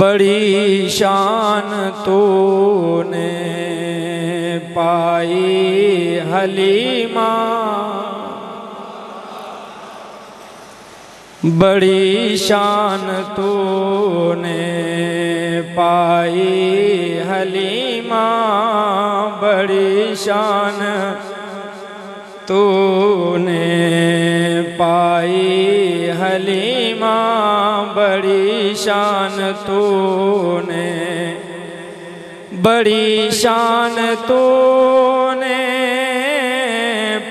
बड़ी शान तूने पाई हलीमा, बड़ी शान तूने पाई हलीमा, बड़ी शान तूने पाई हलीमा, बड़ी शान तूने, बड़ी शान तूने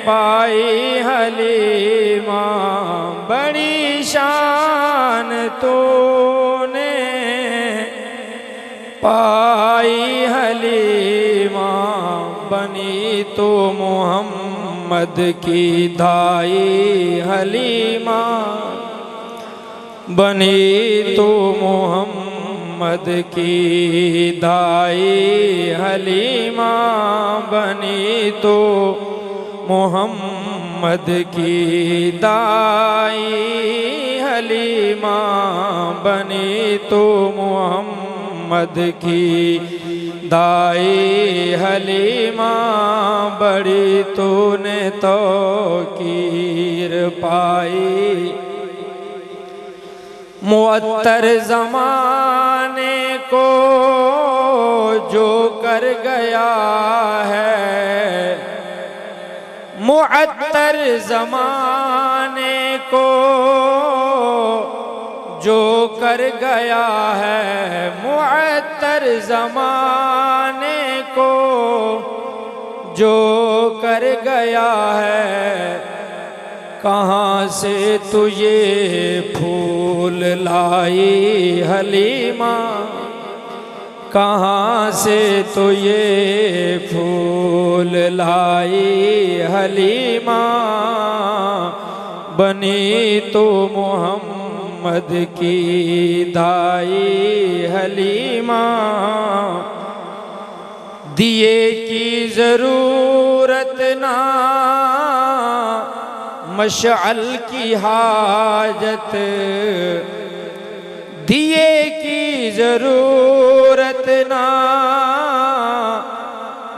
पाई हलीमा, बड़ी शान तूने पाई हलीमा, बनी तो मोहम्मद की धाई हलीमा, बनी तो मोहम्मद की दाई हलीमा, बनी तो मोहम्मद की दाई हलीमा, बनी तो मोहम्मद की दाई हलीमा, बड़ी तूने तो कीर पाई। मुअत्तर ज़माने को जो कर गया है, मुअत्तर ज़माने को जो कर गया है, मुअत्तर ज़माने को जो कर गया है, कहाँ से तू ये फूल लाई हलीमा, कहाँ से तू ये फूल लाई हलीमा, बनी तो मोहम्मद की दाई हलीमा। दिए की ज़रूरत ना मशअल की हाजत, दिए की ज़रूरत ना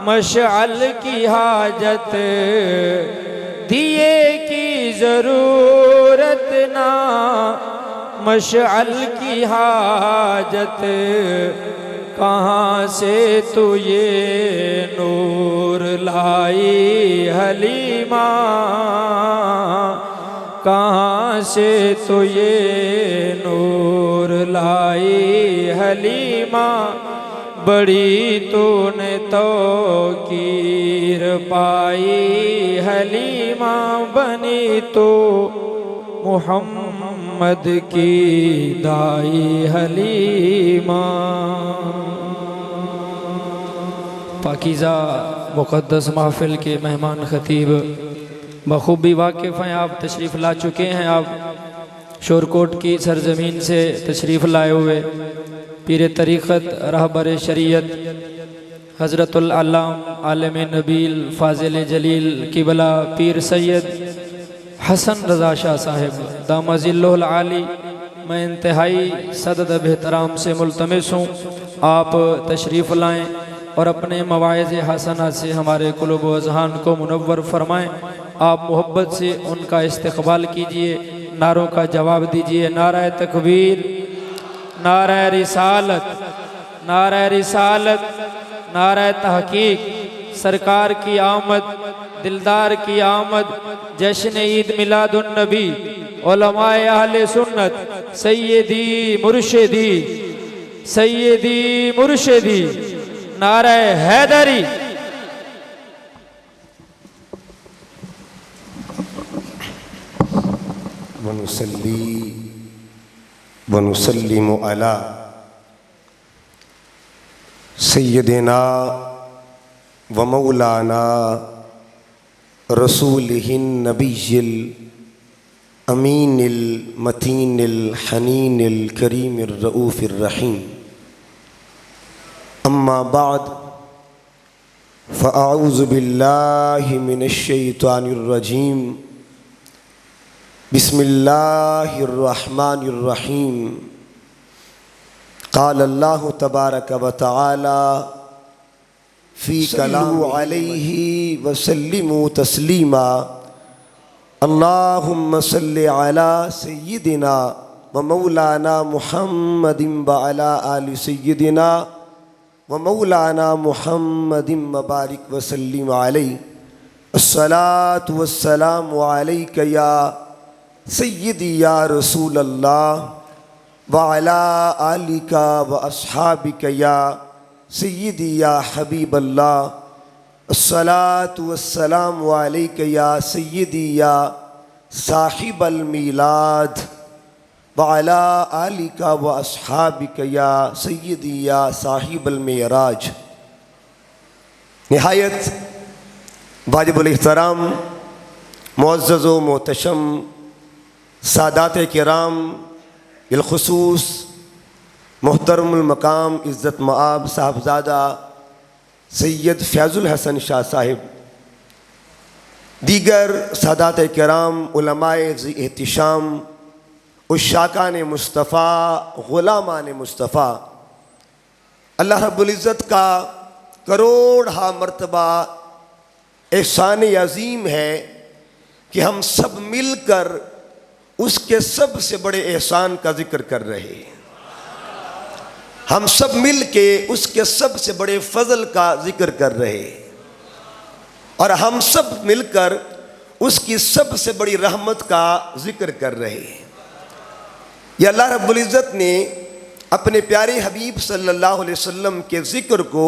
मशअल की हाजत, दिए की ज़रूरत ना मशअल की हाजत, कहाँ से तू ये नूर लाई हलीमा, कहाँ से तू ये नूर लाई हलीमा, बड़ी तूने तो कीर पाई हलीमा, बनी तो मोहम्मद की दाई हलीमा। पाकीज़ा मुक़द्दस महफ़िल के मेहमान ख़तीब बखूबी वाकिफ़ हैं। आप तशरीफ़ ला चुके हैं। आप शोरकोट की सरज़मीन से तशरीफ़ लाए हुए पीर तरीक़त रहबर शरीयत हज़रतुल अल्लाम आलिम नबील फ़ाज़िल जलील क़िबला पीर सैयद हसन रज़ा शाह साहिब दामज़िल्लुल आली, मैं इंतहाई सदद एहतराम से मुल्तमिस हूँ आप तशरीफ़ लाएँ और अपने मवाइज़ हसना से हमारे क़ुलूब व अज़हान को मुनव्वर फरमाएँ। आप मोहब्बत से उनका इस्तक़बाल कीजिए, नारों का जवाब दीजिए। नारा तकबीर, नारा रिसालत, नारा रिसालत, नारा तहक़ीक़। सरकार की आमद, दिलदार की आमद, जश्न ईद मिलादुन नबी, उलमाए अहले सुन्नत, सैयदी मुर्शिदी, सैयदी मुर्शिदी, नारा हैदरी। वनुसल्ली वनुसल्लिमु अला सय्यदिना व मौलाना रसूलिहिन नबिय्यिल अमीनिल मतीनिल हनीनिल करीमिर रऊफिर रहीम। अम्मा बाद फ़अऊज़ु बिल्लाहि मिनश शैतानिर रजीम। बिस्मिल्लाहिर रहमानिर रहीम। क़ाल अल्लाहु तबारक व तआला फ़ी कलाम अलैहि व सल्लिमू तस्लीमा। अल्लाहुम्मा सल्लि अला सय्यिदिना व मौलाना मुहम्मदिन व अला आलि सय्यिदिना व मौलाना मुहम्मदिन व बारिक व सल्लिम अलैहि। अस्सलातु वस्सलामु अलैका या सय्यदी या रसूल अल्लाह व अला आलिका व अस्हाबिका या सय्यदी या हबीब अल्लाह। अस्सलातु वस्सलामु अलैका या सय्यदी या साहिबल मीलाद व अला आलिका व अस्हाबिका या सय्यदी या साहिबल मेराज। निहायत वाजिबुल एहतराम मुअज़्ज़ज़ व मोहतशम सादात किराम बिलखुसूस मोहतरमुल मकाम इज़्ज़त मआब साहबजादा सैयद फ़ैज़ुल हसन शाह साहिब, दीगर सादात कराम उलमाए ज़ी एहतिशाम, उशाकान मुस्तफ़ा, ग़ुलामान मुस्तफ़ा, अल्लाह रब्बुल इज़्ज़त का करोड़ मरतबा एहसान अज़ीम है कि हम सब मिलकर उसके सबसे बड़े एहसान का जिक्र कर रहे हैं। हम सब मिल के उसके सबसे बड़े फजल का जिक्र कर रहे हैं और हम सब मिलकर उसकी सबसे बड़ी रहमत का जिक्र कर रहे हैं। ये अल्लाह रब्बुल इज़्ज़त ने अपने प्यारे हबीब सल्लल्लाहु अलैहि वसल्लम के ज़िक्र को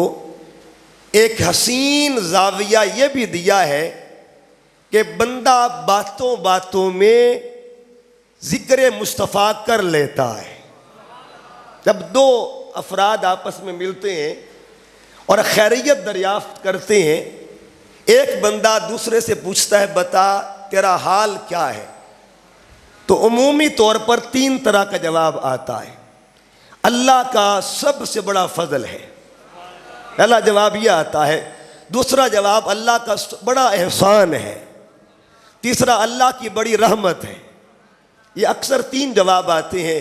एक हसीन ज़ाविया ये भी दिया है कि बंदा बातों बातों में ज़िक्र मुस्तफ़ा कर लेता है। जब दो अफराद आपस में मिलते हैं और खैरियत दरियाफ्त करते हैं, एक बंदा दूसरे से पूछता है बता तेरा हाल क्या है, तो उमूमी तौर पर 3 तरह का जवाब आता है। अल्लाह का सबसे बड़ा फजल है, पहला जवाब यह आता है। दूसरा जवाब अल्लाह का बड़ा एहसान है। तीसरा अल्लाह की बड़ी रहमत है। ये अक्सर 3 जवाब आते हैं।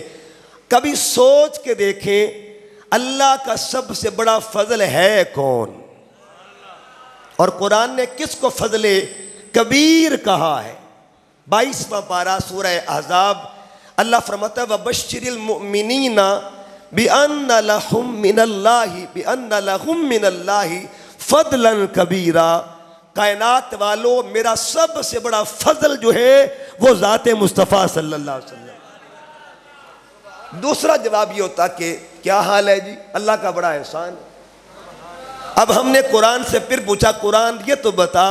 कभी सोच के देखें अल्लाह का सबसे बड़ा फजल है कौन, और कुरान ने किसको फजले कबीर कहा है। 22वां पारा सूरह अहज़ाब, अल्लाह फरमाता है वबश्शिरिल मुमिनीना बिअन्ना लहुम मिनल्लाहि फदलन कबीरा। कायनात वालों, मेरा सबसे बड़ा फजल जो है वो ज़ाते मुस्तफ़ा सल्लल्लाहु अलैहि वसल्लम। दूसरा जवाब ये होता कि क्या हाल है जी, अल्लाह का बड़ा एहसान है। अब हमने कुरान से फिर पूछा, कुरान ये तो बता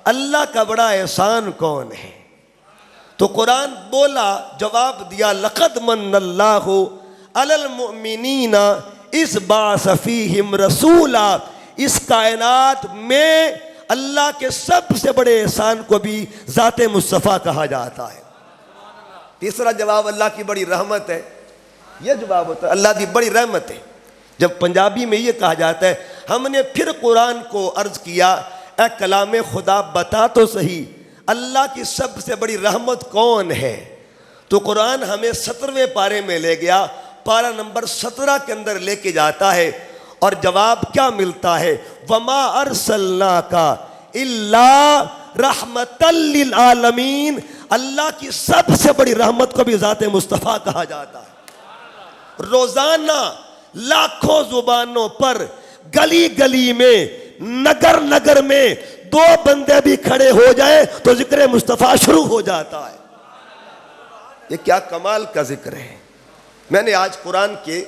अल्लाह का बड़ा एहसान कौन है। तो कुरान बोला, जवाब दिया लक़द मन्नल्लाहु अलल मुमिनीना इस बाअस फ़ीहिम रसूला। इस कायनात में अल्लाह के सबसे बड़े एहसान को भी ज़ाते मुस्तफ़ा कहा जाता है। तीसरा जवाब अल्लाह की बड़ी रहमत है। यह जवाब होता है अल्लाह की बड़ी रहमत है। जब पंजाबी में ये कहा जाता है, हमने फिर कुरान को अर्ज़ किया, ए कलाम खुदा बता तो सही अल्लाह की सबसे बड़ी रहमत कौन है। तो कुरान हमें 17वें पारे में ले गया, पारा नंबर 17 के अंदर लेके जाता है और जवाब क्या मिलता है, वमा अर्सलनाका इल्ला रहमतल लिल आलमीन। अल्लाह की सबसे बड़ी रहमत को भी ज़ाते मुस्तफ़ा कहा जाता है। रोजाना लाखों जुबानों पर, गली गली में, नगर नगर में 2 बंदे भी खड़े हो जाए तो जिक्र मुस्तफ़ा शुरू हो जाता है। ये क्या कमाल का जिक्र है। मैंने आज कुरान के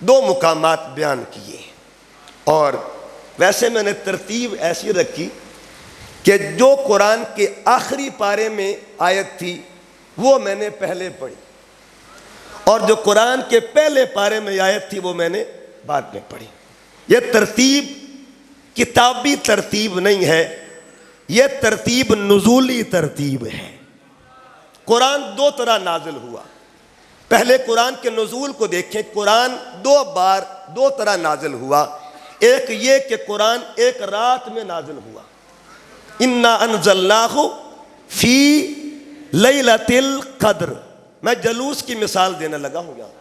2 मुकामात बयान किए और वैसे मैंने तरतीब ऐसी रखी कि जो कुरान के आखिरी पारे में आयत थी वो मैंने पहले पढ़ी और जो कुरान के पहले पारे में आयत थी वो मैंने बाद में पढ़ी। ये तरतीब किताबी तरतीब नहीं है, ये तरतीब नुज़ूली तरतीब है। कुरान 2 तरह नाजिल हुआ। पहले कुरान के नुज़ूल को देखें, कुरान 2 बार 2 तरह नाजिल हुआ। एक ये कि कुरान एक रात में नाजिल हुआ, इन्ना अनज़लनाहु फ़ी लैलतिल क़द्र। मैं जलूस की मिसाल देने लगा हूँ यहाँ।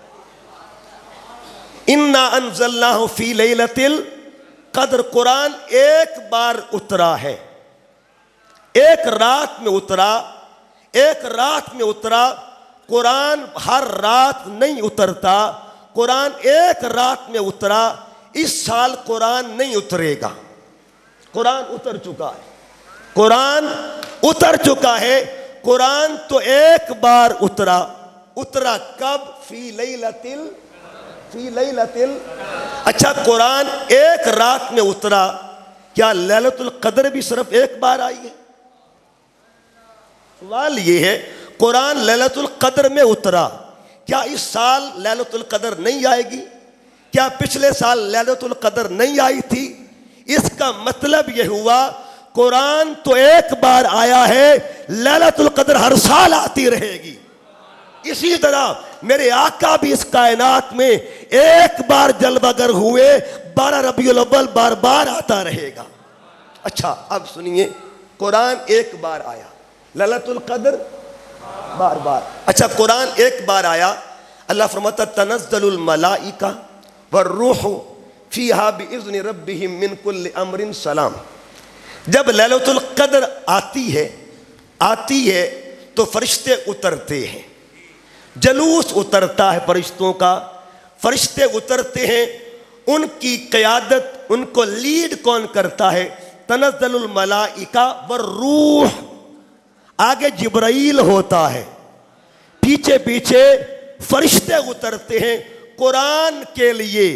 इन्ना अनज़लनाहु फ़ी लैलतिल क़द्र, कुरान एक बार उतरा है, एक रात में उतरा, एक रात में उतरा। कुरान हर रात नहीं उतरता, कुरान एक रात में उतरा। इस साल कुरान नहीं उतरेगा, कुरान उतर चुका है, कुरान उतर चुका है। कुरान तो एक बार उतरा। उतरा कब? फी लैलतिल। अच्छा, कुरान एक रात में उतरा, क्या लैलतुल क़द्र भी सिर्फ एक बार आई है? सवाल ये है, कुरान लैलतुल क़द्र में उतरा, क्या इस साल लैलतुल क़द्र नहीं आएगी? क्या पिछले साल लैलतुल क़द्र नहीं आई थी? इसका मतलब यह हुआ कुरान तो एक बार आया है, लैलतुल क़द्र हर साल आती रहेगी। इसी तरह मेरे आका भी इस कायनात में एक बार जलवागर हुए, 12 रबीउल अव्वल बार बार आता रहेगा। अच्छा अब सुनिए, कुरान एक बार आया, लैलतुल कद्र बार बार। अच्छा कुरान एक बार आया, अल्लाह फरमाता तनज़्ज़लुल मलाइका वर्रूहु फीहा बिइज़्नि रब्बिहिम मिन कुल्लि अम्रिन सलाम। जब लैलतुल कद्र आती है तो फरिश्ते उतरते हैं, जलूस उतरता है फरिश्तों का, फरिश्ते उतरते हैं, उनकी क़यादत, उनको लीड कौन करता है? तनज़्ज़लुल मलाइका वर्रूह, आगे जिब्राईल होता है, पीछे पीछे फरिश्ते उतरते हैं कुरान के लिए,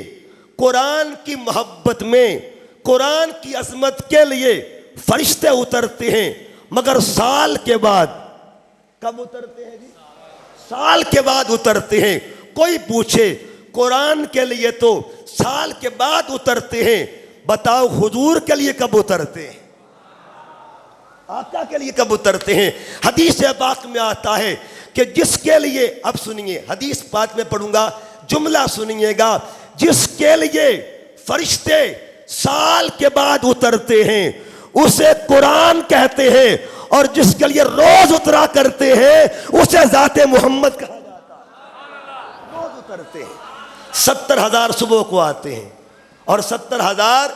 कुरान की मोहब्बत में, कुरान की अज़मत के लिए फरिश्ते उतरते हैं। मगर साल के बाद, कब उतरते हैं जी? साल के बाद उतरते हैं। कोई पूछे कुरान के लिए तो साल के बाद उतरते हैं, बताओ हुजूर के लिए कब उतरते हैं? आका के लिए कब उतरते हैं? हदीस पाक में आता है कि जिसके लिए, अब सुनिए हदीस पाक में पढ़ूंगा, जुमला सुनिएगा, जिसके लिए फरिश्ते साल के बाद उतरते हैं उसे कुरान कहते हैं, और जिसके लिए रोज उतरा करते हैं उसे ज़ाते मोहम्मद कहा जाता है। रोज उतरते हैं, 70,000 सुबह को आते हैं और 70,000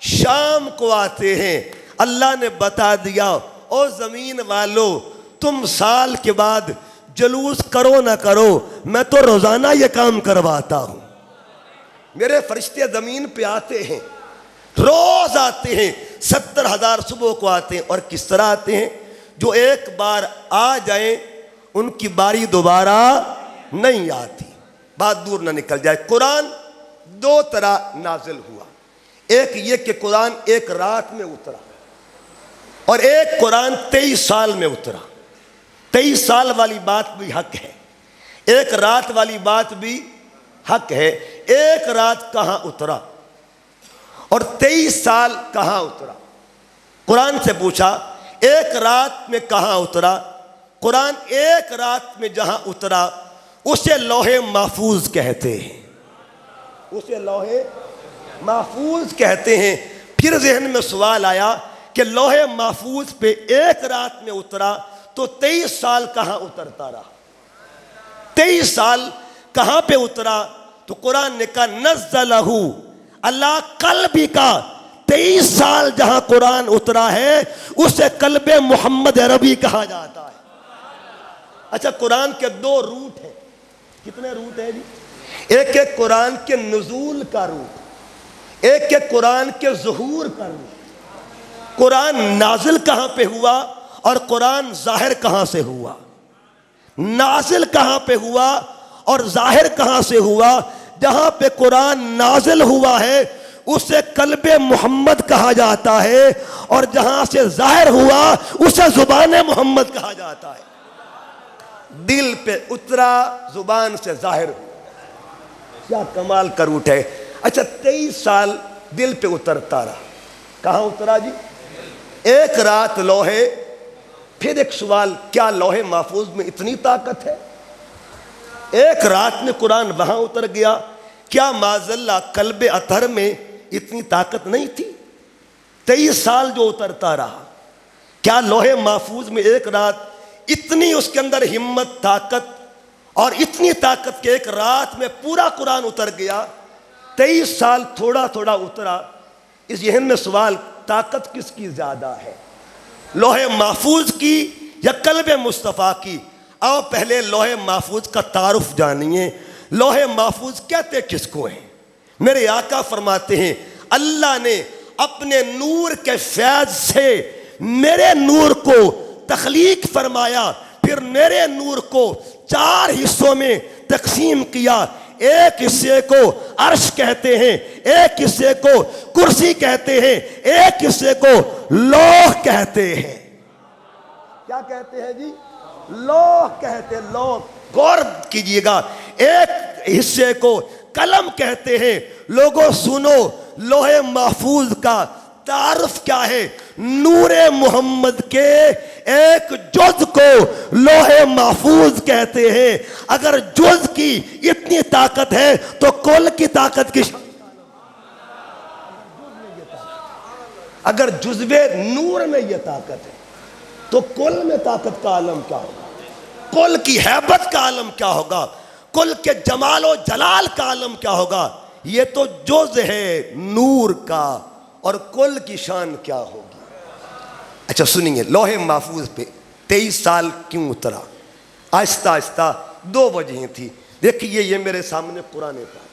शाम को आते हैं। अल्लाह ने बता दिया, ओ ज़मीन वालों, तुम साल के बाद जलूस करो ना करो, मैं तो रोज़ाना ये काम करवाता हूँ। मेरे फरिश्ते ज़मीन पे आते हैं, रोज आते हैं, 70,000 सुबह को आते हैं। और किस तरह आते हैं? जो एक बार आ जाए उनकी बारी दोबारा नहीं आती, बात दूर ना निकल जाए। कुरान दो तरह नाजिल हुआ, एक ये कि कुरान एक रात में उतरा, और एक कुरान 23 साल में उतरा। 23 साल वाली बात भी हक है, एक रात वाली बात भी हक है। एक रात कहाँ उतरा और 23 साल कहाँ उतरा? कुरान से पूछा एक रात में कहाँ उतरा? कुरान एक रात में जहां उतरा उसे लौहे महफूज कहते हैं, उसे लौहे महफूज कहते हैं। फिर जहन में सवाल आया कि लौहे महफूज पे एक रात में उतरा तो 23 साल कहाँ उतरता रहा? 23 साल कहाँ पे उतरा? तो कुरान ने कहा नज़्ज़लहू, अल्लाह कल्बी का 23 साल जहां कुरान उतरा है उसे कल्बे मोहम्मद अरबी कहा जाता है। अच्छा कुरान के दो रूट हैं, कितने रूट हैं जी? एक एक कुरान के नुज़ूल का रूट, एक एक कुरान के ज़ुहूर का रूट। कुरान नाजिल कहां पे हुआ और कुरान जाहिर कहां से हुआ? नाजिल कहां पे हुआ और जाहिर कहां से हुआ? जहां पे कुरान नाजिल हुआ है उसे कल्बे मोहम्मद कहा जाता है, और जहां से जाहिर हुआ उसे जुबान मोहम्मद कहा जाता है। दिल पे उतरा, जुबान से जाहिर हुआ, क्या कमाल का रूट है। अच्छा 23 साल दिल पे उतरता रहा, कहां उतरा जी? एक रात लोहे। फिर एक सवाल, क्या लोहे महफूज में इतनी ताकत है? एक रात में कुरान वहां उतर गया, क्या माज़ल्ला कल्बे अतहर में इतनी ताकत नहीं थी? 23 साल जो उतरता रहा, क्या लोहे महफूज में एक रात इतनी उसके अंदर हिम्मत, ताकत, और इतनी ताकत के एक रात में पूरा कुरान उतर गया? 23 साल थोड़ा थोड़ा उतरा। इस जहन में सवाल, ताकत किसकी ज्यादा है, लोहे महफूज की या कल्बे मुस्तफ़ा की? आओ पहले लोहे महफूज का तारुफ जानिए। लोहे महफूज कहते किसको हैं? मेरे आका फरमाते हैं अल्लाह ने अपने नूर के फैज़ से मेरे नूर को तख्लीक फरमाया, फिर मेरे नूर को 4 हिस्सों में तकसीम किया। एक हिस्से को अर्श कहते हैं, एक हिस्से को कुर्सी कहते हैं, एक हिस्से को लौह कहते हैं। क्या कहते हैं जी? लौह कहते हैं, लौह। गौर कीजिएगा, एक हिस्से को कलम कहते हैं। लोगों सुनो, लोहे महफूज का तारुफ क्या है? नूरे मोहम्मद के एक जुज को लोहे महफूज कहते हैं। अगर जुज की इतनी ताकत है तो कुल की ताकत की, अगर जुज़्वे नूर में यह ताकत है तो कुल में ताकत का आलम क्या होगा, कुल की हैबत का आलम क्या होगा, कुल के जमाल और जलाल का आलम क्या होगा। ये तो जुज़ है नूर का, और कुल की शान क्या होगी। अच्छा सुनिए, लोहे महफूज पे 23 साल क्यों उतरा? आहिस्ता आहिस्ता 2 वजहें थी। देखिए ये मेरे सामने कुरान पाक,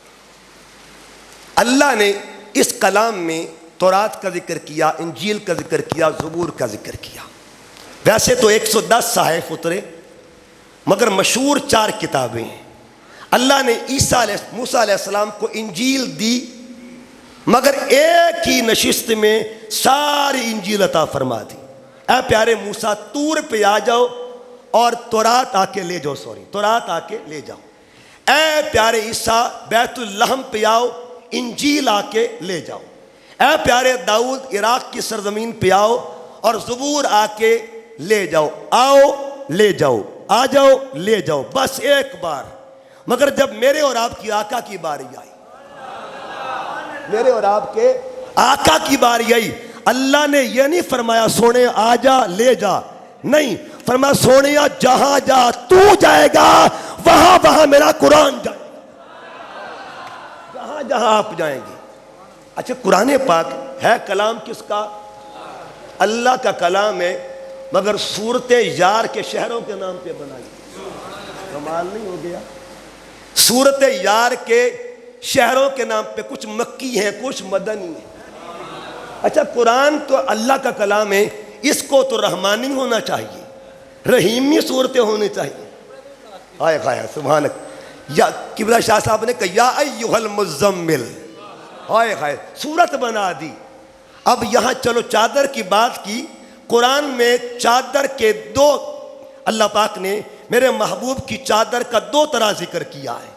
अल्लाह ने इस कलाम में तौरात का जिक्र किया, इंजील का जिक्र किया, ज़बूर का जिक्र किया। वैसे तो 110 साहिफ उतरे, मगर मशहूर 4 किताबें हैं। अल्लाह ने मूसा अलैहिस्सलाम को इंजील दी, मगर एक ही नशिस्त में सारी इंजील अता फरमा दी। ऐ प्यारे मूसा, तूर पे आ जाओ और तौरात आके ले जाओ, तौरात आके ले जाओ। ऐ प्यारे ईसा, बैतुल लहम पे आओ, इंजील आके ले जाओ। ऐ प्यारे दाऊद, इराक की सरजमीन पे आओ और ज़बूर आके ले जाओ। आओ ले जाओ, आ जाओ ले जाओ, बस एक बार। मगर जब मेरे और आपकी आका की बारी आई, मेरे और आपके आका की बारी आई, अल्लाह ने यह नहीं फरमाया सोने आ जा ले जा, नहीं फरमाया सोने जहां जहां तू जाएगा वहां वहां मेरा कुरान जाएगा, जहां जहां आप जाएंगे। अच्छा, कुरान पाक है कलाम किसका? अल्लाह का कलाम है, मगर सूरत यार के शहरों के नाम पे बनाई। कमाल नहीं हो गया? सूरत यार के शहरों के नाम पे, कुछ मक्की हैं कुछ मदनी हैं। अच्छा, कुरान तो अल्लाह का कलाम है, इसको तो रहमानी होना चाहिए, रहीमी सूरतें होनी चाहिए। आए खाया सुभान, या किबला शाह साहब ने कहा या अय्युहल मुज़म्मिल, हाय हाय सूरत बना दी। अब यहां चलो चादर की बात की, कुरान में चादर के 2, अल्लाह पाक ने मेरे महबूब की चादर का 2 तरह जिक्र किया है।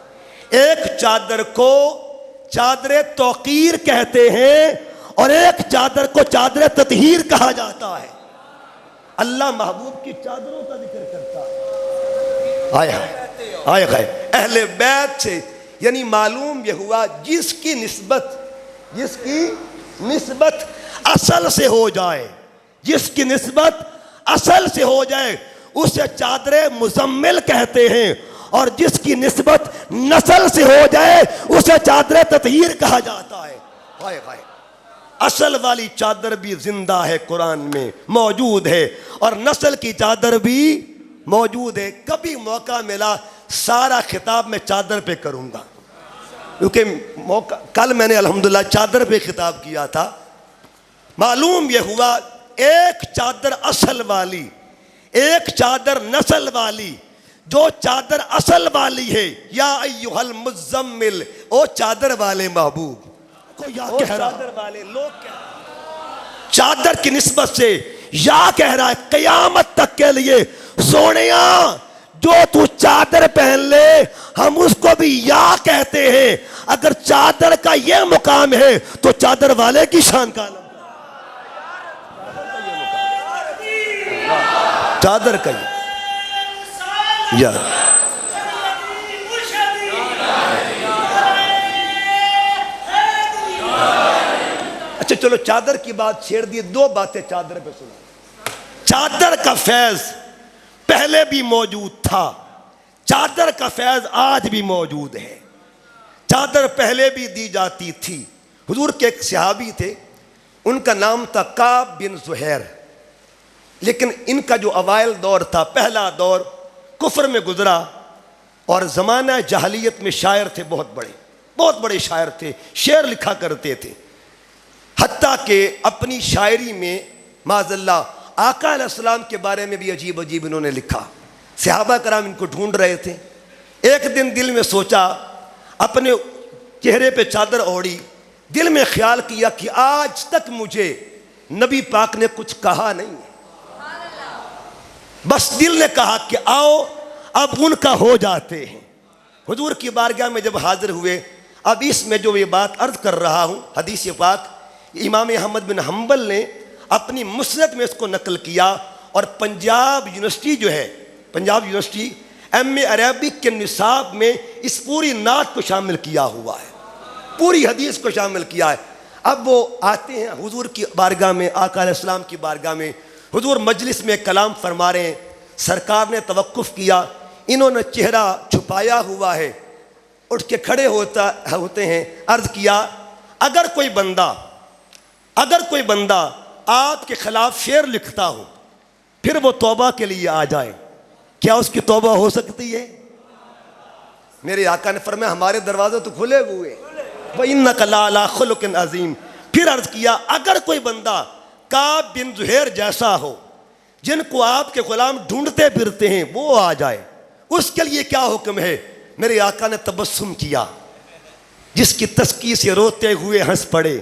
एक चादर को चादर तौकीर कहते हैं और एक चादर को चादर ततहीर कहा जाता है। अल्लाह महबूब की चादरों का जिक्र करता है। आया आया है अहले बैत से, यानी मालूम यह हुआ जिसकी निस्बत असल से हो जाए, जिसकी निस्बत असल से हो जाए उसे चादर मुजम्मिल कहते हैं, और जिसकी निस्बत नस्ल से हो जाए उसे चादर ततहीर कहा जाता है। हाय हाय, असल वाली चादर भी जिंदा है, कुरान में मौजूद है, और नस्ल की चादर भी मौजूद है। कभी मौका मिला सारा खिताब मैं चादर पे करूंगा, क्योंकि मौका, कल मैंने अल्हम्दुलिल्लाह चादर पे खिताब किया था। मालूम यह हुआ एक चादर असल वाली, एक चादर नस्ल वाली। जो चादर असल वाली है, या अय्युहल मुज़म्मिल, ओ चादर वाले महबूब को या कह रहा, चादर वाले लोग कह, चादर की निस्बत से या कह रहा है क़यामत तक के लिए, सोनिया जो तू चादर पहन ले हम उसको भी या कहते हैं। अगर चादर का यह मुकाम है तो चादर वाले की शान का आलम, चादर का या अच्छा चलो चादर की बात छेड़ दी, 2 बातें चादर पे सुना। चादर का फैज पहले भी मौजूद था, चादर का फैज आज भी मौजूद है। चादर पहले भी दी जाती थी। हुजूर के एक सहाबी थे, उनका नाम था काब बिन ज़ुहैर, लेकिन इनका जो अवाइल दौर था, पहला दौर कुफ्र में गुजरा, और ज़माना जहलियत में शायर थे, बहुत बड़े शायर थे, शेर लिखा करते थे। हत्ता के अपनी शायरी में माज़ल्लाह आका अलैहिस्सलाम के बारे में भी अजीब अजीब इन्होंने लिखा। सहाबा कराम इनको ढूंढ रहे थे। एक दिन दिल में सोचा, अपने चेहरे पे चादर ओढ़ी, दिल में ख्याल किया कि आज तक मुझे नबी पाक ने कुछ कहा नहीं है। बस दिल ने कहा कि आओ अब उनका हो जाते हैं। हुजूर की बारगाह में जब हाजिर हुए, अब इसमें जो ये बात अर्ज कर रहा हूँ, हदीस पाक इमाम अहमद बिन हम्बल ने अपनी मुस्नद में इसको नकल किया और पंजाब यूनिवर्सिटी जो है, पंजाब यूनिवर्सिटी एम.ए. अरबिक के निसाब में इस पूरी नात को शामिल किया हुआ है, पूरी हदीस को शामिल किया है। अब वो आते हैं हुजूर की बारगाह में, आका अलैहिस्सलाम की बारगाह में, हुजूर मजलिस में कलाम फरमा रहे हैं, सरकार ने तवक्कुफ किया, इन्होंने चेहरा छुपाया हुआ है, उठ के खड़े होते हैं, अर्ज किया अगर कोई बंदा आपके खिलाफ शेर लिखता हो फिर वो तौबा के लिए आ जाए, क्या उसकी तौबा हो सकती है? मेरे आका ने फरमाया हमारे दरवाजे तो खुले हुए, व इन्नका लअला खुलुकिन अज़ीम। फिर अर्ज किया अगर कोई बंदा काब बिन ज़ुहैर जैसा हो, जिनको आपके गुलाम ढूंढते फिरते हैं, वो आ जाए, उसके लिए क्या हुक्म है? मेरे आका ने तबस्सुम किया, जिसकी तस्की से रोते हुए हंस पड़े,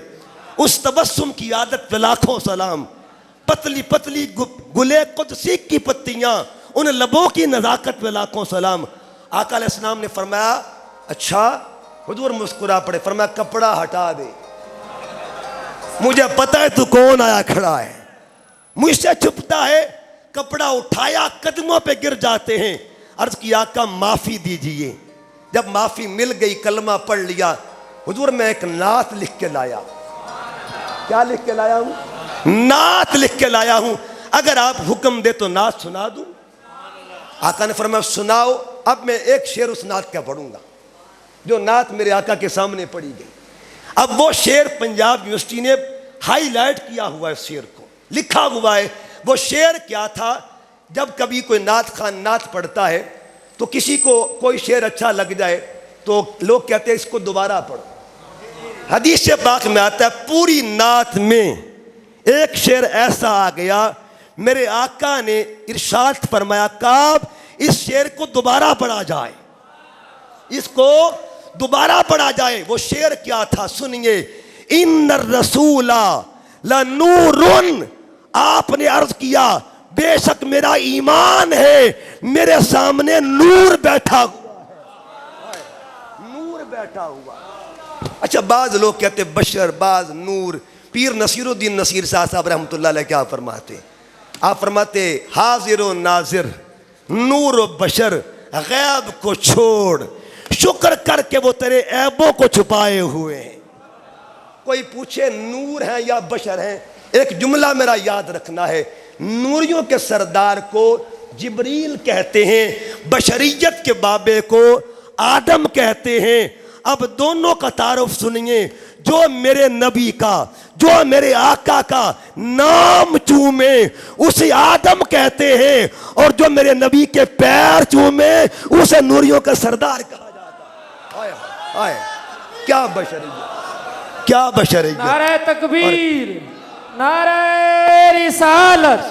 उस तबस्सुम की आदत पे लाखों सलाम। पतली पतली गुले कुदसी की पत्तियां, उन लबों की नज़ाकत पे लाखों सलाम। आका अलैहिस्सलाम ने फरमाया अच्छा, हुजूर मुस्कुरा पड़े, फरमाया कपड़ा हटा दे, मुझे पता है तू कौन आया खड़ा है, मुझसे छुपता है। कपड़ा उठाया, कदमों पे गिर जाते हैं, अर्ज किया आका माफ़ी दीजिए। जब माफ़ी मिल गई, कलमा पढ़ लिया, हुजूर मैं एक नात लिख के लाया। क्या लिख के लाया हूँ? नात लिख के लाया हूँ, अगर आप हुक्म दे तो नात सुना दूँ। आका ने फरमाया सुनाओ। अब मैं एक शेर उस नात का पढ़ूंगा, जो नात मेरे आका के सामने पढ़ी गई। अब वो शेर पंजाब यूनिवर्सिटी ने हाईलाइट किया हुआ है, शेर को लिखा हुआ है। वो शेर क्या था? जब कभी कोई नात खान नात पढ़ता है तो किसी को कोई शेर अच्छा लग जाए तो लोग कहते हैं इसको दोबारा पढ़ो। हदीस पाक में आता है पूरी नात में एक शेर ऐसा आ गया, मेरे आका ने इरशाद फरमाया काब इस शेर को दोबारा पढ़ा जाए, इसको दोबारा पढ़ा जाए। वो शेर क्या था सुनिए, इन्नर रसूला लनूरुन, आपने अर्ज किया बेशक मेरा ईमान है, मेरे सामने नूर बैठा हुआ है, नूर बैठा हुआ। अच्छा, बाज लोग कहते बशर, बाज नूर। पीर नसीरुद्दीन नसीर साहब रहमतुल्लाह अलैह क्या फरमाते? आप फरमाते हाजिर व नाजिर नूर व बशर, गैब को छोड़ शुक्र करके वो तेरे ऐबों को छुपाए हुए हैं। कोई पूछे नूर है या बशर है, एक जुमला मेरा याद रखना है, नूरियों के सरदार को जिब्रील कहते हैं, बशरियत के बाबे को आदम कहते हैं। अब दोनों का तारुफ सुनिए, जो मेरे नबी का, जो मेरे आका का नाम चूमे उसे आदम कहते हैं, और जो मेरे नबी के पैर चूमे उसे नूरियों का सरदार कहा जाता है। आए, क्या बशरियत, क्या बशरियत। नारे तकबीर, नारे रिसालत,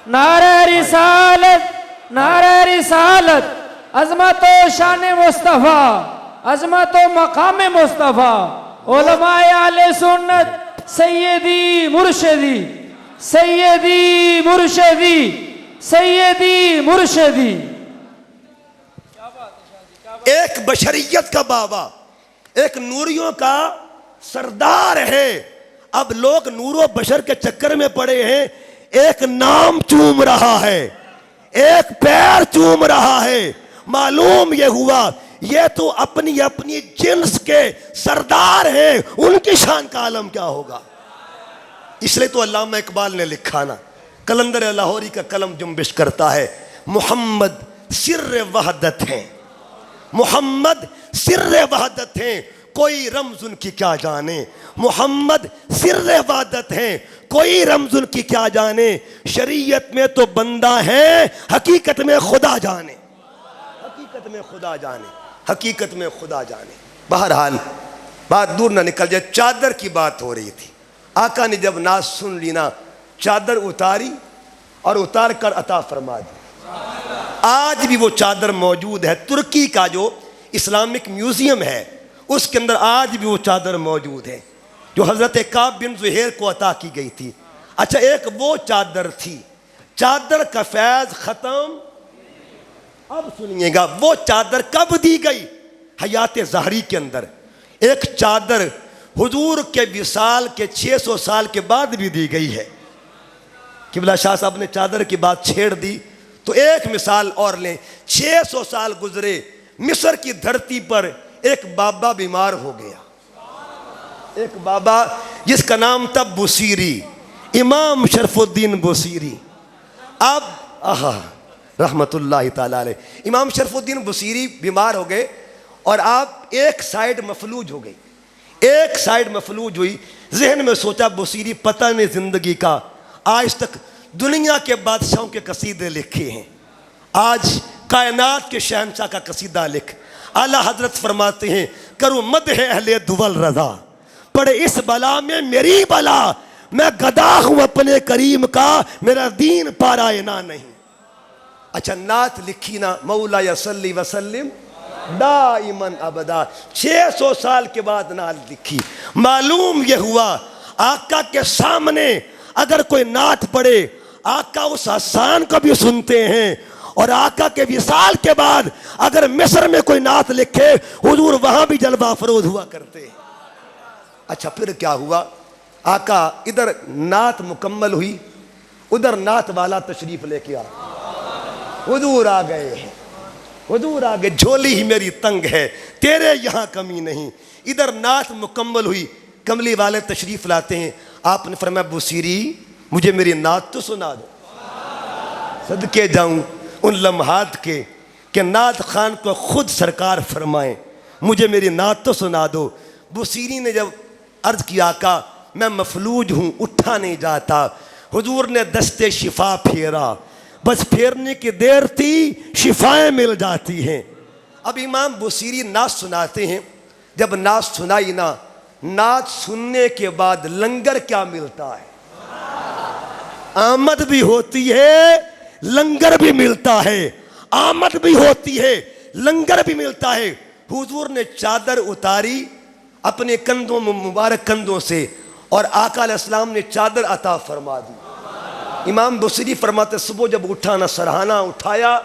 नारे रिसालत, नारे रिसालत। अज़मत व शान मुस्तफ़ा, अज़मत व मकाम मुस्तफ़ा, उलमाए आले सुन्नत, सैयदी मुर्शिदी, सैयदी मुर्शिदी, सैयदी मुर्शिदी। एक बशरियत का बाबा, एक नूरियों का सरदार है। अब लोग नूरो बशर के चक्कर में पड़े हैं, एक नाम चूम रहा है, एक पैर चूम रहा है। मालूम ये हुआ ये तो अपनी अपनी जिन्स के सरदार हैं, उनकी शान का आलम क्या होगा। इसलिए तो अल्लामा इकबाल ने लिखा ना, कलंदर लाहौरी का कलम जुम्बिश करता है, मोहम्मद सिर्र वहदत हैं, मोहम्मद सिर्र वहदत हैं, कोई रमज उनकी क्या जाने। मोहम्मद सिर्र वहदत हैं, कोई रमज उनकी क्या जाने। शरीयत में तो बंदा है, हकीकत में खुदा जाने, हकीकत में खुदा जाने, हकीकत में खुदा जाने। बहरहाल बात दूर ना निकल जाए, चादर की बात हो रही थी। आका ने जब नाज सुन ली ना, चादर उतारी और उतार कर अता फरमा दी। आज भी वो चादर मौजूद है। तुर्की का जो इस्लामिक म्यूजियम है उसके अंदर आज भी वो चादर मौजूद है जो हजरत काब बिन ज़ुहैर को अता की गई थी। अच्छा, एक वो चादर थी, चादर का फैज खत्म। अब सुनिएगा वो चादर कब दी गई? हयात ज़हरी के अंदर। एक चादर हुजूर के विसाल के 600 साल के बाद भी दी गई है। किबला शाह साहब ने चादर की बात छेड़ दी तो एक मिसाल और लें। 600 साल गुजरे, मिस्र की धरती पर एक बाबा बीमार हो गया। एक बाबा जिसका नाम था बुसीरी, इमाम शरफुद्दीन बुसीरी। अब रहमतुल्लाहि ताला अलैह, इमाम शरफुद्दीन बुसीरी बीमार हो गए और आप एक साइड मफलूज हो गई, एक साइड मफलूज हुई। जहन में सोचा बुसीरी पता नहीं जिंदगी का आज तक दुनिया के बादशाहों के कसीदे लिखे हैं, आज कायनात के शहंशाह का कसीदा लिख। आला हजरत फरमाते हैं करूँ मद है अहले दुवल रजा, पड़े इस बला में मेरी बला, मैं गदा हूं अपने करीम का, मेरा दीन पाराए ना नहीं। अच्छा नात लिखी ना, मौला यसल्ली वसल्लिम दाइमन अबदा। 600 साल के बाद नात लिखी। मालूम यह हुआ आका के सामने अगर कोई नात पढ़े आका उस आसान को भी सुनते हैं, और आका के विसाल के बाद अगर मिस्र में कोई नात लिखे हुजूर वहां भी जलवा फरोज हुआ करते हैं। अच्छा फिर क्या हुआ, आका इधर नात मुकम्मल हुई, उधर नात वाला तशरीफ लेके आ, हुजूर आ गए हैं, हुजूर आ गए, झोली ही मेरी तंग है, तेरे यहाँ कमी नहीं। इधर नात मुकम्मल हुई, कमली वाले तशरीफ लाते हैं। आपने फरमाया बुसीरी मुझे मेरी नात तो सुना दो, सदके जाऊं उन लम्हात के कि नात खान को खुद सरकार फरमाएं मुझे मेरी नात तो सुना दो। बुसीरी ने जब अर्ज किया आका मैं मफलूज हूँ, उठा नहीं जाता। हुजूर ने दस्ते शिफा फेरा, बस फेरने की देर थी, शिफाएं मिल जाती हैं। अब इमाम बुसीरी नात सुनाते हैं। जब नात सुनाई ना, नात सुनने के बाद लंगर क्या मिलता है, आमद भी होती है लंगर भी मिलता है, आमद भी होती है लंगर भी मिलता है। हुजूर ने चादर उतारी अपने कंधों में, मुबारक कंधों से, और आका अलैहिस्सलाम ने चादर अता फरमा दी। इमाम बुसीरी फरमाते सुबह जब उठा ना, सरहाना उठाया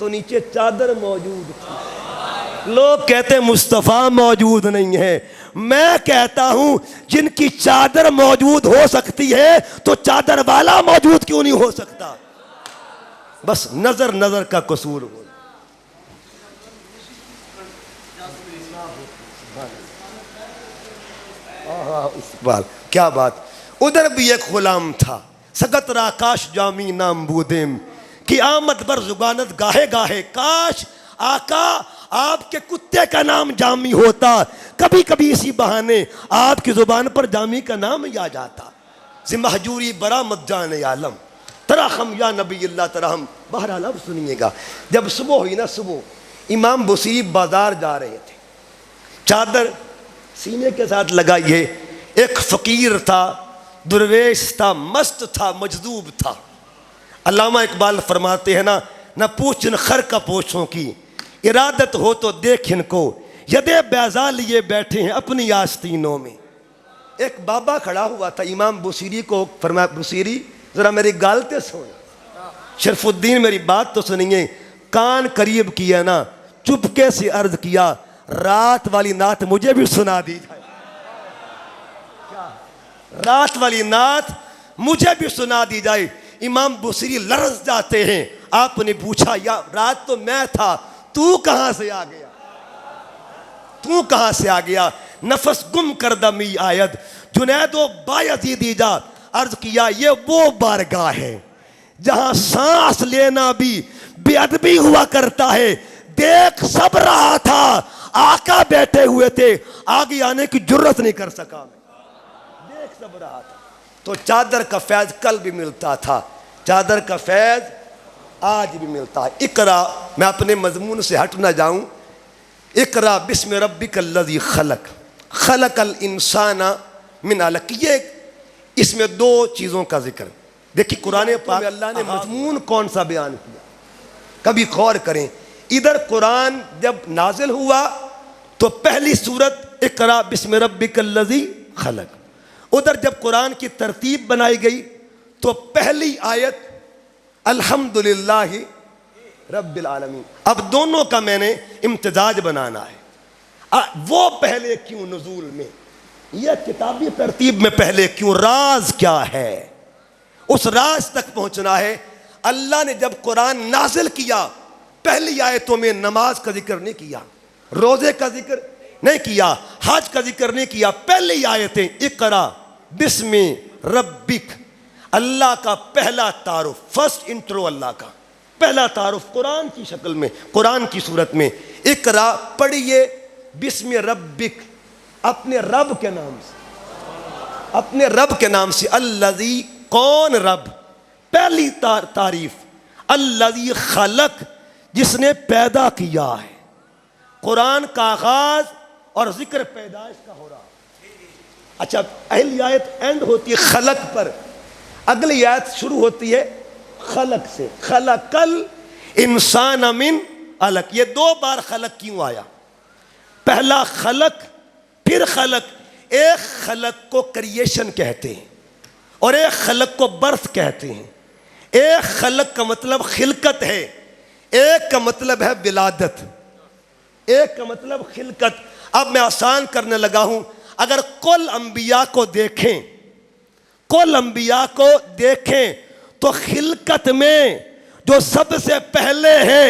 तो नीचे चादर मौजूद थी। लोग कहते मुस्तफ़ा मौजूद नहीं है, मैं कहता हूं जिनकी चादर मौजूद हो सकती है तो चादर वाला मौजूद क्यों नहीं हो सकता। बस नजर नजर का कसूर हो। इकबाल क्या बात। उधर भी एक गुलाम था, सगत आकाश जामी नाम बूदेम की आमद बर जुबानत गाहे गाहे, काश आका आपके कुत्ते का नाम जामी होता, कभी कभी इसी बहाने आपकी जुबान पर जामी का नाम ही आ जाता। जिम्महजूरी बरा मत जाने आलम तरहम या नबी अल्लाह तरहम। बहरहाल अब सुनिएगा, जब सुबह हुई ना, सुबह इमाम बुसीरी बाजार जा रहे थे, चादर सीने के साथ लगाइए। एक फकीर था, दुर्वेश था, मस्त था, मजदूब था। अल्लामा इकबाल फरमाते हैं ना, न पूछ न खर का पोछों की, इरादत हो तो देख इनको, यदे बैजा लिए बैठे हैं अपनी आस्तीनों में। एक बाबा खड़ा हुआ था, इमाम बुसीरी को फरमाया बुसीरी जरा मेरी गालते सुन, शरफुद्दीन मेरी बात तो सुनिए। कान करीब किया ना, चुपके से अर्ज किया रात वाली नात मुझे भी सुना दी जाए, रात वाली नात मुझे भी सुना दी जाए। इमाम बुसीरी लरस जाते हैं। आपने पूछा या रात तो मैं था, तू कहां से आ गया, तू कहां से आ गया। नफस गुम कर दमी आयद जुनैदो बायजीदी जा, अर्ज किया ये वो बारगाह है जहां सांस लेना भी बेअदबी हुआ करता है। देख सब रहा था, आका बैठे हुए थे, आगे आने की जुर्रत नहीं कर सका मैं, देख सब रहा था। तो चादर का फैज कल भी मिलता था, चादर का फैज आज भी मिलता है। इकरा, मैं अपने मजमून से हट ना जाऊं, इकरा बिस्म रब्बिकल्लज़ी खलक, खलकल इंसाना मिन अलक। ये इसमें दो चीज़ों का जिक्र। देखिए कुरान पाक में अल्लाह ने मजमून कौन सा बयान किया, कभी गौर करें। इधर कुरान जब नाजिल हुआ तो पहली सूरत इकरा बिस्म रब्बिकल्लज़ी खलक, उधर जब कुरान की तरतीब बनाई गई तो पहली आयत अल्हम्दुलिल्लाहि रब्बिल आलमीन। अब दोनों का मैंने इम्तिजाज बनाना है। वो पहले क्यों नुज़ूल में, यह किताबी तरतीब में पहले क्यों, राज क्या है, उस राज तक पहुंचना है। अल्लाह ने जब कुरान नाजिल किया, पहली आयतों में नमाज का जिक्र नहीं किया, रोजे का जिक्र नहीं किया, हज का जिक्र नहीं किया। पहली आयतें इकरा बिस्मि रब्बिक, अल्लाह का पहला तारुफ, फर्स्ट इंट्रो, अल्लाह का पहला तारुफ कुरान की शक्ल में, कुरान की सूरत में। इकरा पढ़िए बिस्मि रब्बिक, अपने रब के नाम से, अपने रब के नाम से। अल्लज़ी, कौन रब, पहली तारीफ, अल्लज़ी खलक, जिसने पैदा किया है। कुरान का आगाज और जिक्र पैदाइश का हो रहा है। अच्छा, पहली आयत एंड होती है खलक पर, अगली आयत शुरू होती है खलक से, खलकल इंसान मिन अलक। ये दो बार खलक क्यों आया? पहला खलक, फिर खलक। एक खलक को क्रिएशन कहते हैं और एक खलक को बर्थ कहते हैं। एक खलक का मतलब खिलकत है, एक का मतलब है विलादत, एक का मतलब खिलकत। अब मैं आसान करने लगा हूं। अगर कुल अंबिया को देखें, कुल अंबिया को देखें तो खिलकत में जो सबसे पहले है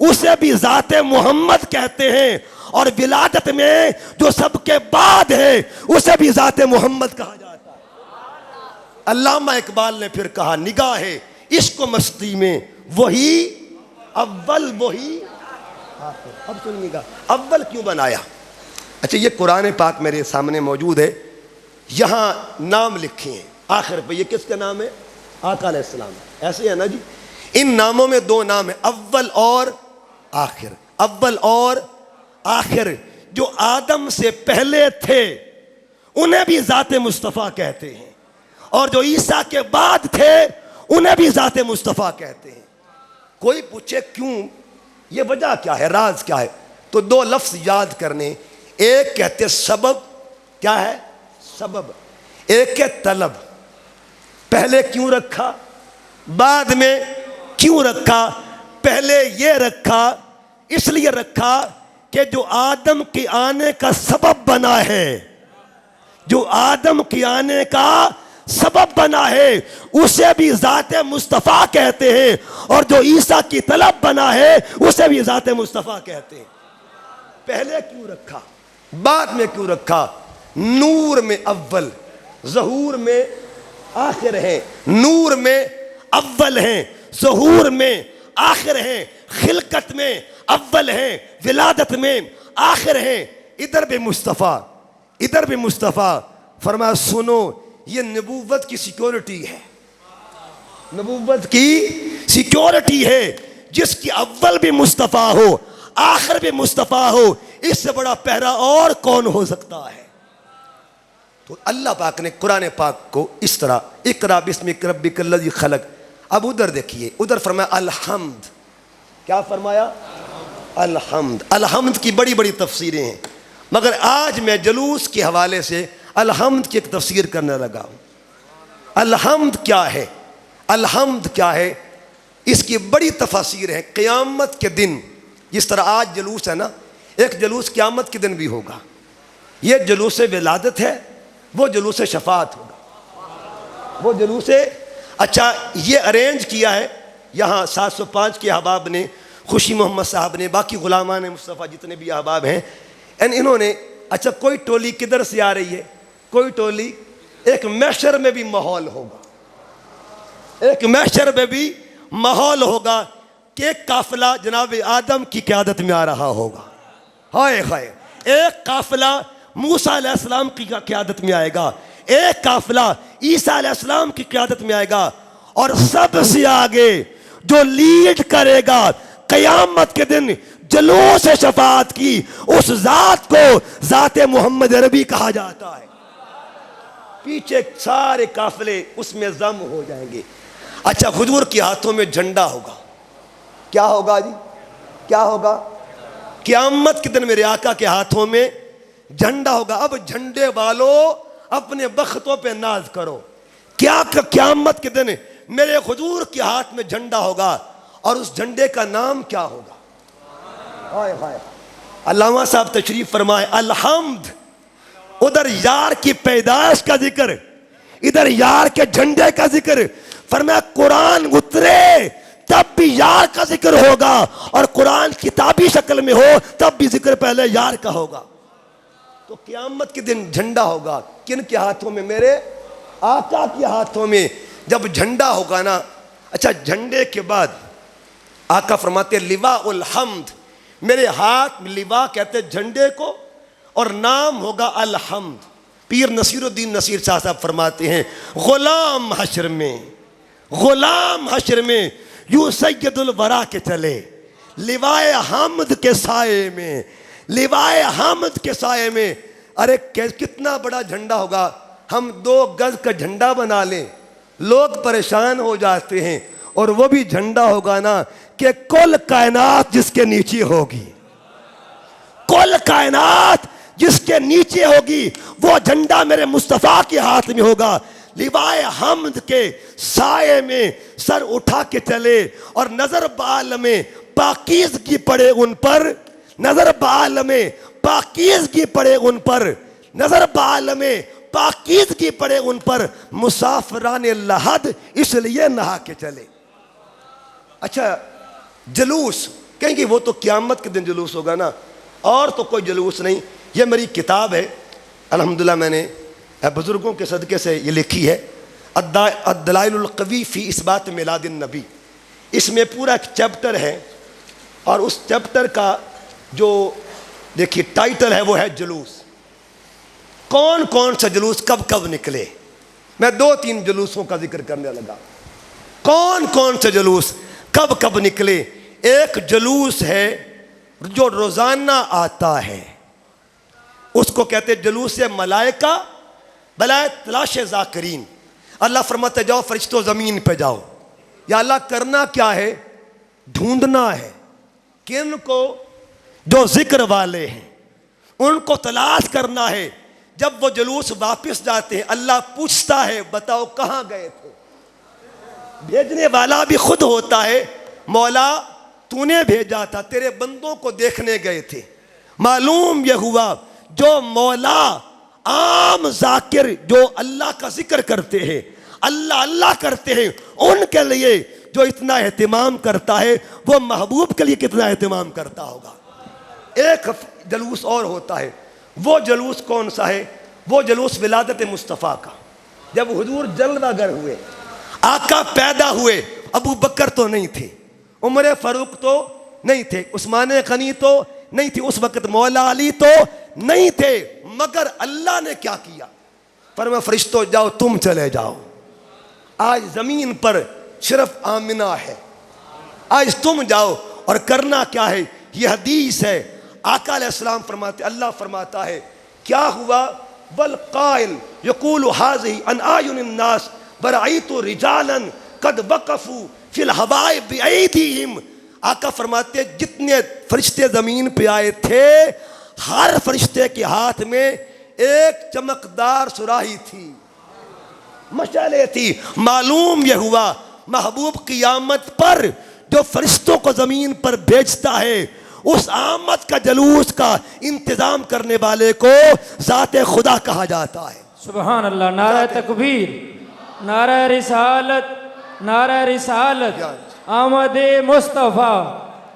उसे भी ज़ाते मोहम्मद कहते हैं, और विलादत में जो सबके बाद है उसे भी ज़ाते मोहम्मद कहा जाता है। अल्लामा इकबाल ने फिर कहा, निगाहे इश्क मस्ती में वही अव्वल वही आखिर। अब सुनिएगा, अव्वल क्यों बनाया? अच्छा, ये कुरान पाक मेरे सामने मौजूद है, यहाँ नाम लिखे हैं आखिर पे। ये किसका नाम है? आका अलैहिस्सलाम, ऐसे है ना जी। इन नामों में दो नाम है, अव्वल और आखिर। अव्वल और आखिर, जो आदम से पहले थे उन्हें भी ज़ाते मुस्तफ़ा कहते हैं, और जो ईसा के बाद थे उन्हें भी ज़ाते मुस्तफ़ा कहते हैं। कोई पूछे क्यों, ये वजह क्या है, राज क्या है? तो दो लफ्ज़ याद करने। एक कहते सबब, क्या है सबब, एक है तलब। पहले क्यों रखा, बाद में क्यों रखा? पहले ये रखा, इसलिए रखा कि जो आदम के आने का सबब बना है, जो आदम के आने का सबब बना है उसे भी ज़ाते मुस्तफ़ा कहते हैं, और जो ईसा की तलब बना है उसे भी ज़ाते मुस्तफ़ा कहते हैं। पहले क्यों रखा, बाद में क्यों रखा? नूर में अव्वल, ज़हूर में आखिर है। नूर में अव्वल है, ज़हूर में आखिर है, खिलकत में अव्वल है, विलादत में आखिर है। इधर भी मुस्तफ़ा, इधर भी मुस्तफ़ा। फरमाया सुनो, ये नबूवत की सिक्योरिटी है, नबूवत की सिक्योरिटी है। जिसकी अव्वल भी मुस्तफ़ा हो, आखिर भी मुस्तफ़ा हो, इससे बड़ा पहरा और कौन हो सकता है? तो अल्लाह पाक ने कुरान पाक को इस तरह, इकरा बिस्मिक रब्बिकल्लज़ी खलक। अब उधर देखिए, उधर फरमाया अलहम्द। क्या फरमाया? अलहम्द। अलहम्द की बड़ी बड़ी तफसीरें हैं, मगर आज मैं जुलूस के हवाले से अलहम्द की एक तफसीर करने लगा हूँ। अलहम्द क्या है, अलहम्द क्या है, इसकी बड़ी तफसीर है। क़यामत के दिन, जिस तरह आज जुलूस है ना, एक जुलूस क़यामत के दिन भी होगा। ये जुलूस विलादत है, वो जुलूस शफात होगा, वो जुलूस। अच्छा, ये अरेंज किया है यहाँ 705 के अहबाब ने, खुशी मोहम्मद साहब ने, बाकी गुलामान मुस्तफ़ा जितने भी अहबाब हैं, एंड इन्होंने। अच्छा, कोई टोली किधर से आ रही है? कोई टोली, एक महशर में भी माहौल होगा, एक महशर में भी माहौल होगा कि एक काफिला जनाब आदम की क़यादत में आ रहा होगा। हाय हाय, एक काफिला मूसा अलैहिस्सलाम की क़यादत में आएगा, एक काफिला ईसा अलैहिस्सलाम की क़यादत में आएगा, और सबसे आगे जो लीड करेगा क़यामत के दिन जुलूस शफात की, उस ज़ात को ज़ाते मोहम्मद अरबी कहा जाता है। पीछे सारे काफिले उसमें जम हो जाएंगे। अच्छा, हुजूर के हाथों में झंडा होगा। क्या होगा जी, क्या होगा? क़यामत के दिन मेरे आका के हाथों में झंडा होगा। अब झंडे वालों अपने बख्तों पे नाज करो। क्या क़यामत के दिन मेरे हुजूर के हाथ में झंडा होगा, और उस झंडे का नाम क्या होगा? हाय हाय, अल्लामा साहब तशरीफ फरमाए। अलहम्द, उधर यार की पैदाइश का जिक्र, इधर यार के झंडे का जिक्र। फरमाया कुरान उतरे तब भी यार का जिक्र होगा, और कुरान किताबी शक्ल में हो तब भी जिक्र पहले यार का होगा। तो क़यामत के दिन झंडा होगा किन के हाथों में? मेरे आका के हाथों में। जब झंडा होगा ना, अच्छा झंडे के बाद आका फरमाते लिवा उल हम्द, मेरे हाथ में लिवा कहते झंडे को, और नाम होगा अल हम्द। पीर नसीरुद्दीन नसीर शाह साहब फरमाते हैं गुलाम हश्र में, गुलाम हश्र में यूं सैयदुल वरा के चले लिवाए हम्द के साए में, लिवाए हम्द के साए में। अरे कितना बड़ा झंडा होगा। हम 2 गज का झंडा बना लें, लोग परेशान हो जाते हैं, और वो भी झंडा होगा ना कि कुल कायनात जिसके नीचे होगी, कुल कायनात जिसके नीचे होगी, वो झंडा मेरे मुस्तफ़ा के हाथ में होगा। लिवाए हम्द के साए में सर उठा के चले, और नजर बाल में पाकीज़गी पड़े उन पर, नजर बाल में पाकीज़गी पड़े उन पर, नजर बाल में पाकीज़गी पड़े उन पर, मुसाफिरान लहद इसलिए नहा के चले। अच्छा जुलूस कहेंगे वो तो क़यामत के दिन जुलूस होगा ना, और तो कोई जुलूस नहीं। ये मेरी किताब है अल्हम्दुलिल्लाह, मैंने बुज़ुर्गों के सदक़े से ये लिखी है, अद-दलाइलुल क़वी फ़ी इस्बात मिलादिन नबी। इसमें पूरा एक चैप्टर है, और उस चैप्टर का जो देखिए टाइटल है वो है जुलूस। कौन कौन सा जुलूस कब कब निकले। मैं 2-3 जुलूसों का जिक्र करने लगा। कौन कौन से जुलूस कब कब निकले। एक जुलूस है जो रोजाना आता है, उसको कहते जुलूस मलाइका बलाए तलाश ज़ाकिरीन। अल्लाह फरमाते जाओ फरिश्तों ज़मीन पे जाओ, या अल्लाह करना क्या है? ढूंढना है किन को? जो जिक्र वाले हैं उनको तलाश करना है। जब वो जुलूस वापस जाते हैं, अल्लाह पूछता है बताओ कहाँ गए थे। भेजने वाला भी खुद होता है, मौला तूने भेजा था, तेरे बंदों को देखने गए थे। मालूम यह हुआ जो मौला आम जाकिर जो अल्लाह का जिक्र करते हैं, अल्लाह अल्लाह करते हैं, उनके लिए जो इतना एहतिमाम करता है, वो महबूब के लिए कितना एहतिमाम करता होगा। एक जलूस और होता है, वो जलूस कौन सा है? वो जलूस विलादत मुस्तफ़ा का। जब हुजूर जलवागर हुए, आका पैदा हुए, अबू बकर तो नहीं थे, उमर फारूक तो नहीं थे, उस्मान गनी तो नहीं थे, उस वक्त मौला अली तो नहीं थे, मगर अल्लाह ने क्या किया? फरमाया फरिश्तों जाओ तुम चले जाओ, आज जमीन पर सिर्फ आमिना है, आज तुम जाओ। और करना क्या है? यह हदीस है, आका अलैहिस्सलाम फरमाते, अल्लाह फरमाता है क्या हुआ? बल कायल यकूल हाज़ी अन आयुनिन नास बरअयतु रिजालन कद वक़फ़ू फिल हवाए बिअयदीहिम। आका फरमाते जितने फरिश्ते जमीन पे आए थे, हर फरिश्ते के हाथ में एक चमकदार सुराही थी, मशाले थी। मालूम यह हुआ महबूब क़यामत पर जो फरिश्तों को जमीन पर भेजता है, उस आमद का जलूस का इंतजाम करने वाले को ज़ाते खुदा कहा जाता है। सुभान अल्लाह। नारा तकबीर, नारा रिसालत, नारा रिसालत, आमदे मुस्तफ़ा,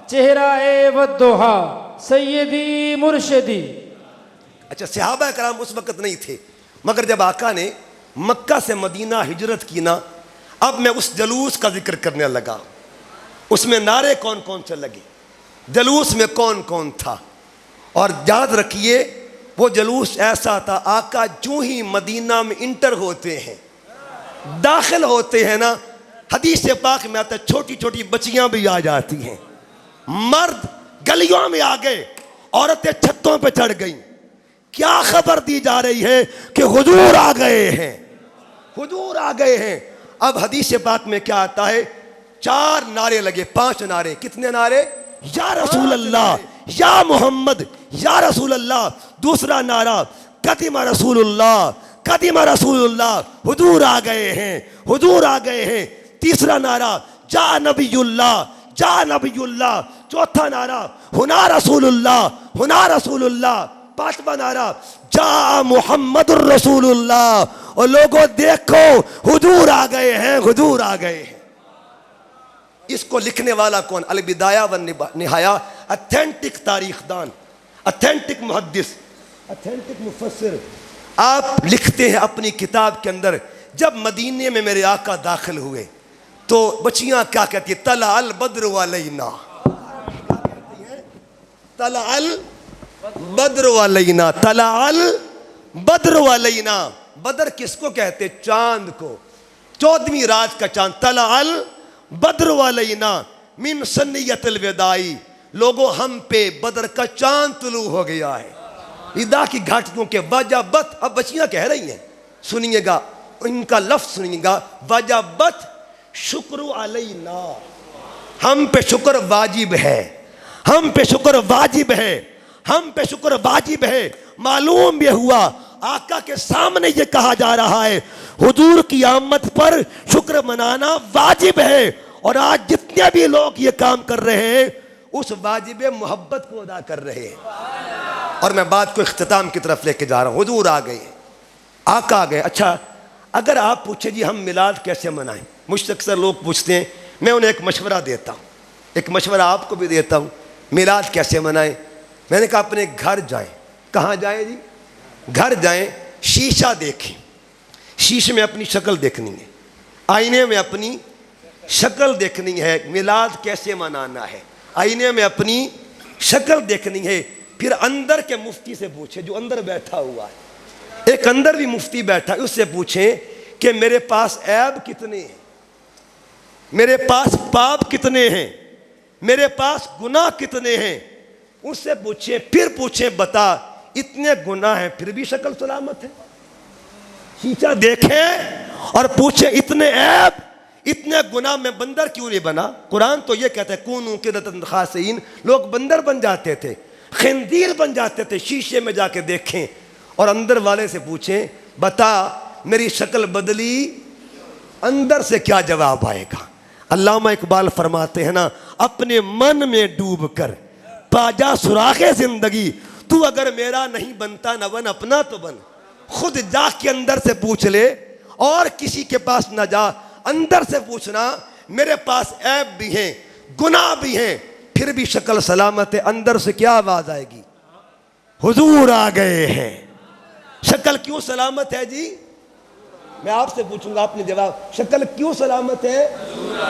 चेहरा वद्दुहा, सैयदी मुर्शिदी। अच्छा सहाबा कराम उस वक्त नहीं थे, मगर जब आका ने मक्का से मदीना हिजरत की ना, अब मैं उस जलूस का जिक्र करने लगा। उसमें नारे कौन कौन से लगे, जलूस में कौन कौन था। और याद रखिए वो जलूस ऐसा था, आका जो ही मदीना में इंटर होते हैं, दाखिल होते हैं ना, हदीस पाक में आता छोटी छोटी बच्चियां भी आ जाती हैं, मर्द गलियों में आ गए, औरतें छतों पे चढ़ गई। क्या खबर दी जा रही है कि हुजूर आ गए हैं, हुजूर आ गए हैं। अब हदीस पाक में क्या आता है? 4 नारे लगे, 5 नारे। कितने नारे? या रसूल अल्लाह, या मोहम्मद, या रसूल अल्लाह। दूसरा नारा कदिमा रसूलुल्लाह, कदिमा रसूलुल्लाह, हुजूर आ गए हैं, हुजूर आ गए हैं। तीसरा नारा जा नबीयुल्लाह, जा नबीयुल्लाह। चौथा नारा हुना रसूलुल्लाह, हुना रसूलुल्लाह। पांचवा नारा जा मोहम्मदुर रसूलुल्लाह। और लोगों देखो हुजूर आ गए हैं, हुजूर आ गए हैं। इसको लिखने वाला कौन? अल बिदाया व निहाया, ऑथेंटिक तारीखदान, ऑथेंटिक मुहद्दिस, ऑथेंटिक मुफस्सिर। आप लिखते हैं अपनी किताब के अंदर, जब मदीने में मेरे आका दाखिल हुए तो बच्चियां क्या कहती है? तला अल बद्र अलैना, तला अल बद्र अलैना, तला अल बद्र अलैना। बदर किसको कहते? चांद को, 14वीं रात का चांद। तला अल बद्र अलैना मिन सन्नियतिल विदाई। लोगों हम पे बदर का चांद तुलू हो गया है। इदा की घाटियों के वजाबत, अब बच्चियां कह रही हैं, सुनिएगा इनका लफ्ज सुनिएगा, वजाबत शुक्र अलैना, हम पे शुक्र वाजिब है, हम पे शुक्र वाजिब है, हम पे शुक्र वाजिब है। मालूम ये हुआ आका के सामने ये कहा जा रहा है हुजूर की आमद पर शुक्र मनाना वाजिब है। और आज जितने भी लोग ये काम कर रहे हैं उस वाजिब मोहब्बत को अदा कर रहे हैं। और मैं बात को इख्तिताम की तरफ लेके जा रहा हूँ। हुजूर आ गए, आका आ गए। अच्छा, अगर आप पूछे जी हम मिलाद कैसे मनाएं, मुझसे अक्सर लोग पूछते हैं, मैं उन्हें एक मशवरा देता हूँ, एक मशवरा आपको भी देता हूँ, मिलाद कैसे मनाएं। मैंने कहा अपने घर जाएं। कहाँ जाएं जी? घर जाएं, शीशा देखें, शीशे में अपनी शक्ल देखनी है, आईने में अपनी शक्ल देखनी है। मिलाद कैसे मनाना है, आईने में अपनी शक्ल देखनी है। फिर अंदर के मुफ्ती से पूछे, जो अंदर बैठा हुआ है, एक अंदर भी मुफ्ती बैठा है, उससे पूछें कि मेरे पास ऐब कितने हैं, मेरे पास पाप कितने हैं, मेरे पास गुनाह कितने हैं। उससे पूछें, फिर पूछें बता इतने गुनाह हैं फिर भी शक्ल सलामत है। शीशा देखें और पूछे इतने ऐब, इतने गुनाह में बंदर क्यों नहीं बना। कुरान तो ये कहता है कूनू किरदतन खासीन, लोग बंदर बन जाते थे, खिंजीर बन जाते थे। शीशे में जाके देखें और अंदर वाले से पूछें बता मेरी शक्ल बदली, अंदर से क्या जवाब आएगा। अल्लामा इकबाल फरमाते हैं ना, अपने मन में डूब कर पाजा सुराखे जिंदगी, तू अगर मेरा नहीं बनता न बन अपना तो बन। खुद जा के अंदर से पूछ ले और किसी के पास न जा, अंदर से पूछना मेरे पास ऐब भी हैं, गुनाह भी हैं, फिर भी शक्ल सलामत है। अंदर से क्या आवाज आएगी? हुजूर आ गए हैं। शक्ल क्यों सलामत है जी? मैं आपसे पूछूंगा, आपने जवाब, शक्ल क्यों सलामत है?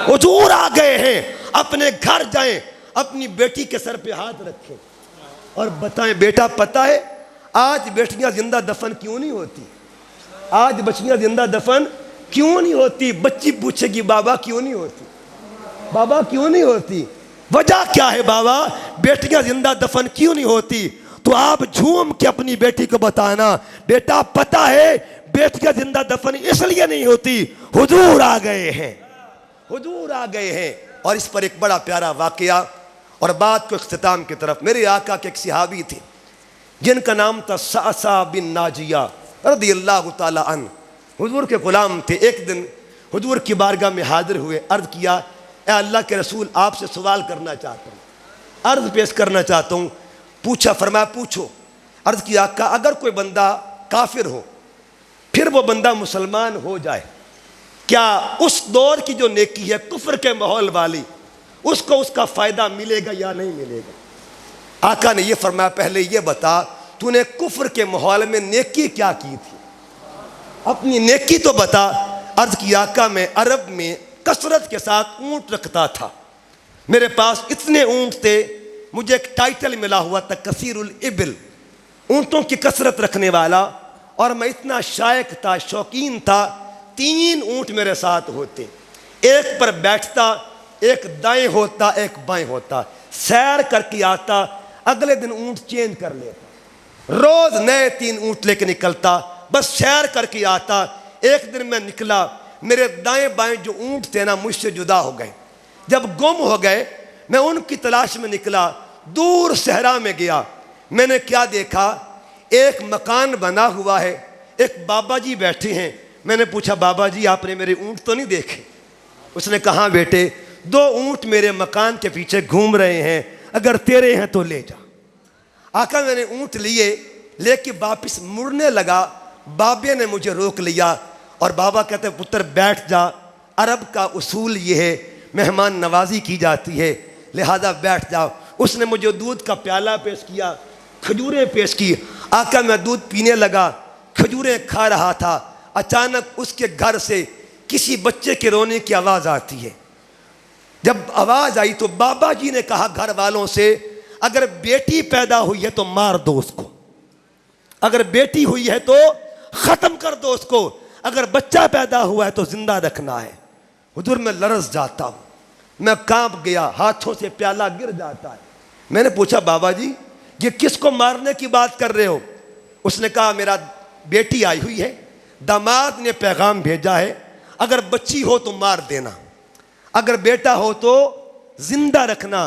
हुजूर आ गए हैं। अपने घर जाएं, अपनी बेटी के सर पे हाथ रखें और बताएं बेटा पता है आज बेटियां जिंदा दफन क्यों नहीं होती, आज बच्चियां जिंदा दफन क्यों नहीं होती। बच्ची पूछेगी बाबा क्यों नहीं होती, बाबा क्यों नहीं होती, वजह क्या है बाबा, बेटियां जिंदा दफन क्यों नहीं होती। तो आप झूम के अपनी बेटी को बताना बेटा पता है बेटियां जिंदा दफन इसलिए नहीं होती, हुजूर आ गए हैं, हुजूर आ गए हैं। और इस पर एक बड़ा प्यारा वाकया और बात को इख्तिताम की तरफ, मेरे आका के एक सहाबी थे जिनका नाम था सासा बिन नाजिया रदियल्लाहु ताला अन्हु, हुजूर के गुलाम थे। एक दिन हुजूर की बारगाह में हाजिर हुए, अर्ज किया ए अल्लाह के रसूल आपसे सवाल करना चाहता हूँ, अर्ज पेश करना चाहता हूँ। पूछा, फरमाया पूछो। अर्ज किया आका अगर कोई बंदा काफिर हो फिर वो बंदा मुसलमान हो जाए, क्या उस दौर की जो नेकी है कुफ्र के माहौल वाली, उसको उसका फायदा मिलेगा या नहीं मिलेगा। आका ने यह फरमाया पहले ये बता तूने कुफ्र के माहौल में नेकी क्या की थी, अपनी नेकी तो बता। अर्ज किया आका मैं अरब में कसरत के साथ ऊंट रखता था, मेरे पास इतने ऊंट थे, मुझे एक टाइटल मिला हुआ था कसीरुल इबिल, ऊंटों की कसरत रखने वाला। और मैं इतना शायक था, शौकीन था, 3 ऊंट मेरे साथ होते, एक पर बैठता, एक दाएं होता, एक बाएं होता, सैर करके आता, अगले दिन ऊंट चेंज कर लेता, रोज नए 3 ऊंट लेके निकलता, बस सैर करके आता। एक दिन मैं निकला, मेरे दाएं बाएं जो ऊंट थे ना मुझसे जुदा हो गए। जब गुम हो गए मैं उनकी तलाश में निकला, दूर सहरा में गया, मैंने क्या देखा, एक मकान बना हुआ है, एक बाबा जी बैठे हैं। मैंने पूछा बाबा जी आपने मेरे ऊंट तो नहीं देखे। उसने कहा बेटे 2 ऊंट मेरे मकान के पीछे घूम रहे हैं, अगर तेरे हैं तो ले जा। आका मैंने ऊंट लिए लेके वापस मुड़ने लगा, बाबे ने मुझे रोक लिया और बाबा कहते पुत्र बैठ जा, अरब का उसूल ये है, मेहमान नवाजी की जाती है, लिहाजा बैठ जाओ। उसने मुझे दूध का प्याला पेश किया, खजूरें पेश की। आका मैं दूध पीने लगा, खजूरें खा रहा था। अचानक उसके घर से किसी बच्चे के रोने की आवाज़ आती है। जब आवाज़ आई तो बाबा जी ने कहा घर वालों से, अगर बेटी पैदा हुई है तो मार दो उसको, अगर बेटी हुई है तो ख़त्म कर दो उसको, अगर बच्चा पैदा हुआ है तो जिंदा रखना है। हुजूर मैं लरस जाता हूँ, मैं कांप गया, हाथों से प्याला गिर जाता है। मैंने पूछा बाबा जी ये किसको मारने की बात कर रहे हो? उसने कहा मेरा बेटी आई हुई है, दामाद ने पैगाम भेजा है, अगर बच्ची हो तो मार देना, अगर बेटा हो तो जिंदा रखना।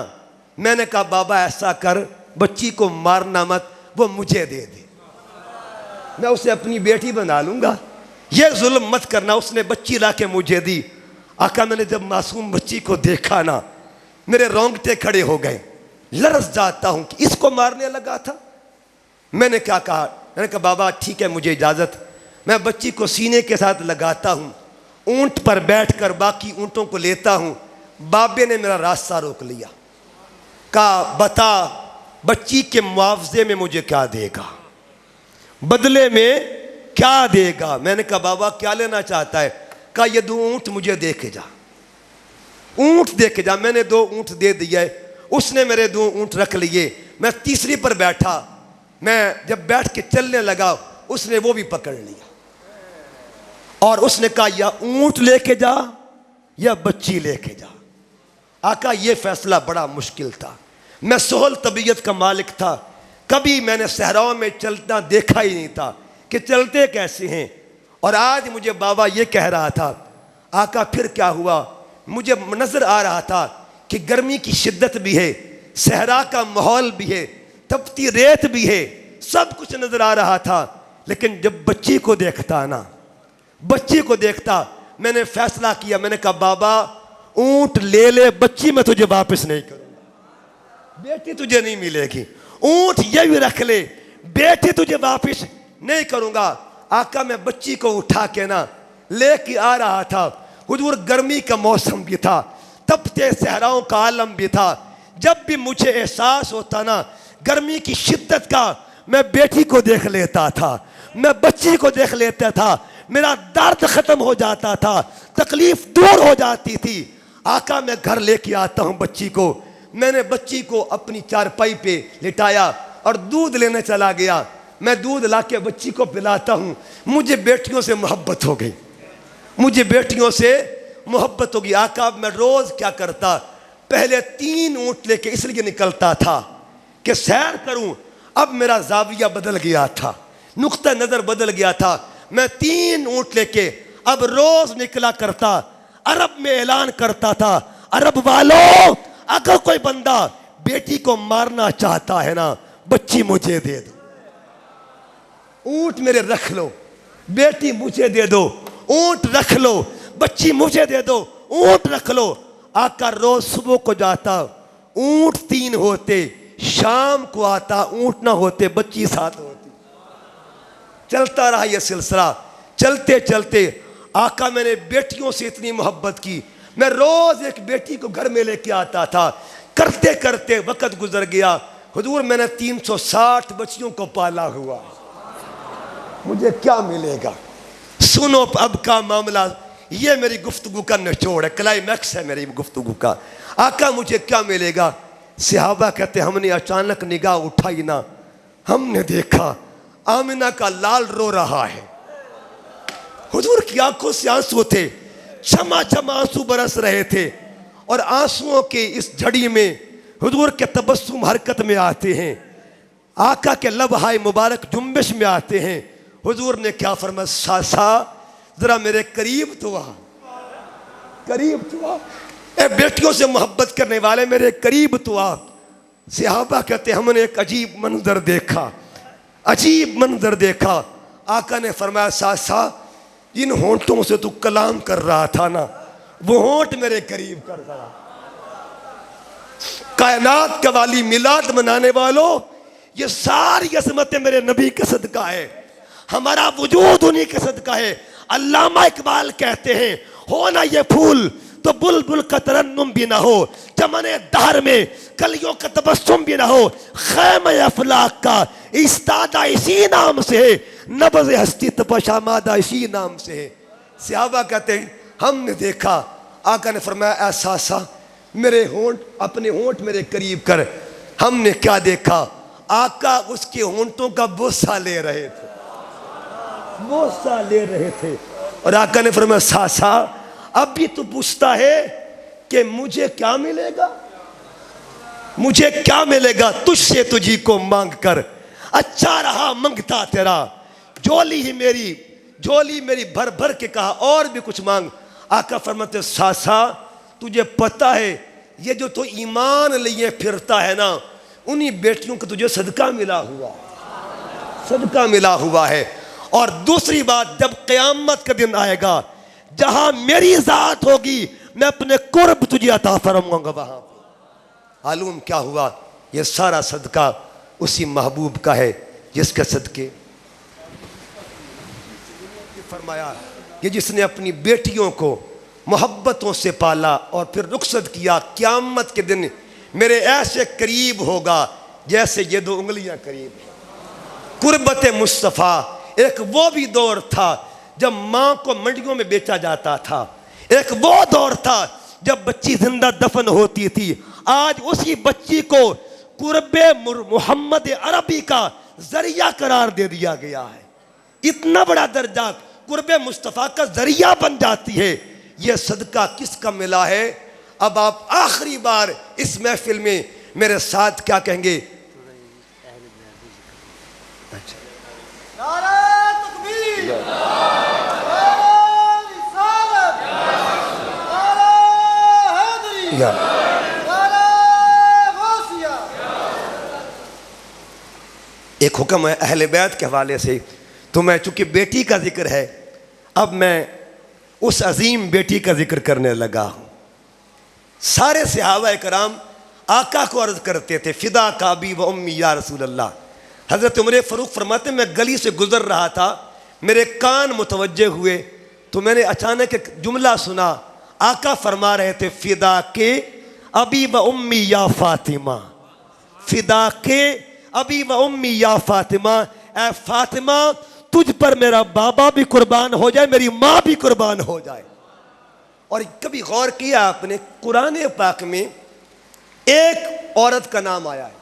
मैंने कहा बाबा ऐसा कर, बच्ची को मारना मत, वो मुझे दे दे, मैं उसे अपनी बेटी बना लूंगा, ये जुल्म मत करना। उसने बच्ची ला के मुझे दी। आका मैंने जब मासूम बच्ची को देखा ना, मेरे रोंगटे खड़े हो गए, लरस जाता हूं कि इसको मारने लगा था। मैंने क्या कहा? मैंने कहा बाबा ठीक है मुझे इजाज़त। मैं बच्ची को सीने के साथ लगाता हूँ, ऊंट पर बैठकर बाकी ऊंटों को लेता हूँ। बाबे ने मेरा रास्ता रोक लिया, कहा बता बच्ची के मुआवजे में मुझे क्या देगा, बदले में क्या देगा? मैंने कहा बाबा क्या लेना चाहता है? कहा ये 2 ऊंट मुझे दे के जा, ऊंट दे के जा। मैंने 2 ऊंट दे दिए, उसने मेरे 2 ऊंट रख लिए। मैं तीसरी पर बैठा, मैं जब बैठ के चलने लगा उसने वो भी पकड़ लिया और उसने कहा या ऊंट लेके जा या बच्ची लेके जा। आका ये फैसला बड़ा मुश्किल था। मैं सोहल तबीयत का मालिक था, कभी मैंने सहराओं में चलना देखा ही नहीं था कि चलते कैसे हैं। और आज मुझे बाबा ये कह रहा था, आका फिर क्या हुआ? मुझे नज़र आ रहा था कि गर्मी की शिद्दत भी है, सहरा का माहौल भी है, तपती रेत भी है, सब कुछ नज़र आ रहा था। लेकिन जब बच्ची को देखता ना, बच्ची को देखता, मैंने फैसला किया। मैंने कहा बाबा ऊंट ले ले, बच्ची मैं तुझे वापस नहीं करूँगा, बेटी तुझे नहीं मिलेगी। ऊंट ये भी रख ले, बेटी तुझे वापस नहीं करूँगा। आका मैं बच्ची को उठा के ना लेके आ रहा था। हुजूर गर्मी का मौसम भी था, तपते सहराओं का आलम भी था। जब भी मुझे एहसास होता ना गर्मी की शिद्दत का, मैं बेटी को देख लेता था, मैं बच्ची को देख लेता था, मेरा दर्द खत्म हो जाता था, तकलीफ दूर हो जाती थी। आका मैं घर लेके आता हूँ बच्ची को। मैंने बच्ची को अपनी चारपाई पे लिटाया और दूध लेने चला गया। मैं दूध लाके बच्ची को पिलाता हूँ। मुझे बेटियों से मोहब्बत हो गई, मुझे बेटियों से मोहब्बत होगी। आका मैं रोज़ क्या करता, पहले 3 ऊँट लेके इसलिए निकलता था कि सैर करूँ। अब मेरा जाविया बदल गया था, नुक्ता नज़र बदल गया था। मैं 3 ऊँट लेके अब रोज़ निकला करता, अरब में ऐलान करता था, अरब वालों अगर कोई बंदा बेटी को मारना चाहता है ना, बच्ची मुझे दे दो, ऊँट मेरे रख लो, बेटी मुझे दे दो, ऊँट रख लो, बच्ची मुझे दे दो, ऊँट रख लो। आका रोज सुबह को जाता, ऊँट 3 होते, शाम को आता, ऊँट ना होते, बच्ची 7 होती। चलता रहा यह सिलसिला। चलते चलते आका मैंने बेटियों से इतनी मोहब्बत की, मैं रोज एक बेटी को घर में लेके आता था। करते करते वक्त गुजर गया। हुजूर मैंने 360 बच्चियों को पाला हुआ, मुझे क्या मिलेगा? सुनो अब का मामला, ये मेरी गुफ्तगू का निचोड़ है, क्लाइमैक्स है मेरी गुफ्तगू का। आका मुझे क्या मिलेगा? सहाबा कहते हमने अचानक निगाह उठाई ना, हमने देखा आमिना का लाल रो रहा है। हुजूर की आंखों से आंसू थे, क्षमा क्षमा आंसू बरस रहे थे। और आंसुओं के इस झड़ी में हुजूर के तबस्सुम हरकत में आते हैं, आका के लबहाय मुबारक जुम्बिश में आते हैं। हुजूर ने क्या फरमाया, सासा जरा मेरे करीब तो आ, करीब तो आ, ए बेटियों से मोहब्बत करने वाले मेरे करीब तो आ। सहाबा कहते हमने एक अजीब मंजर देखा, अजीब मंजर देखा। आका ने फरमाया, सासा जिन होंठों से तू कलाम कर रहा था ना, वो होंठ मेरे करीब कर रहा। कायनात के वाली मिलाद मनाने वालों, ये सारी अजमतें मेरे नबी के सदका है, हमारा वजूद उन्हीं के सदका है। अल्लामा इकबाल कहते हैं, हो ना ये फूल तो बुलबुल का तरन्नुम भी ना हो, चमने दहर में कलियों का तबस्सुम भी ना हो, खैमे अफलाक का इस्तादा इसी नाम से है, नब्ज़ हस्ती तपशामादा इसी नाम से है। सहाबा कहते हैं हमने देखा, आका ने फरमाया ऐसा सा मेरे होंठ, अपने होंठ मेरे करीब कर। हमने क्या देखा, आका उसके होंठों का बोसा ले रहे थे, बोसा ले रहे थे। और आका ने फरमाया सासा अब भी तू पूछता है कि मुझे क्या मिलेगा, मुझे क्या मिलेगा, तुझसे तुझी को मांग कर, अच्छा रहा मंगता तेरा, झोली मेरी भर भर के कहा और भी कुछ मांग। आका फरमाते सासा तुझे पता है ये जो तू ईमान लिए फिरता है ना, उन्हीं बेटियों को तुझे सदका मिला हुआ, सदका मिला हुआ है। और दूसरी बात, जब क़यामत का दिन आएगा जहां मेरी जात होगी, मैं अपने कुर्ब तुझे अता फरमाऊंगा वहां पे। मालूम क्या हुआ, ये सारा सदका उसी महबूब का है जिसके सदके फरमाया कि जिसने अपनी बेटियों को मोहब्बतों से पाला और फिर रुखसत किया, क़यामत के दिन मेरे ऐसे करीब होगा जैसे ये दो उंगलियां करीब हैं। कुर्बत मुस्तफ़ा, एक वो भी दौर था जब माँ को मंडियों में बेचा जाता था, एक वो दौर था जब बच्ची जिंदा दफन होती थी। आज उसी बच्ची को कुर्बे मोहम्मद अरबी का जरिया करार दे दिया गया है। इतना बड़ा दर्जा कुर्बे मुस्तफ़ा का जरिया बन जाती है। यह सदका किसका मिला है? अब आप आखिरी बार इस महफिल में मेरे साथ क्या कहेंगे? एक हुक्म है अहले बैत के हवाले से, तो मैं चूंकि बेटी का जिक्र है, अब मैं उस अजीम बेटी का जिक्र करने लगा हूं। सारे सहाबा कराम आका को अर्ज करते थे, फिदा काबी व उम्मी या रसूल अल्लाह। हजरत उमर फ़ारूक फरमाते, मैं गली से गुजर रहा था, मेरे कान मुतवज्जे हुए तो मैंने अचानक एक जुमला सुना। आका फरमा रहे थे, फिदा के अबी व उम्मी या फातिमा, फिदा के अबी व उम्मी या फातिमा, ए फातिमा तुझ पर मेरा बाबा भी कुर्बान हो जाए, मेरी माँ भी कुर्बान हो जाए। और कभी गौर किया आपने, कुरान पाक में एक औरत का नाम आया है।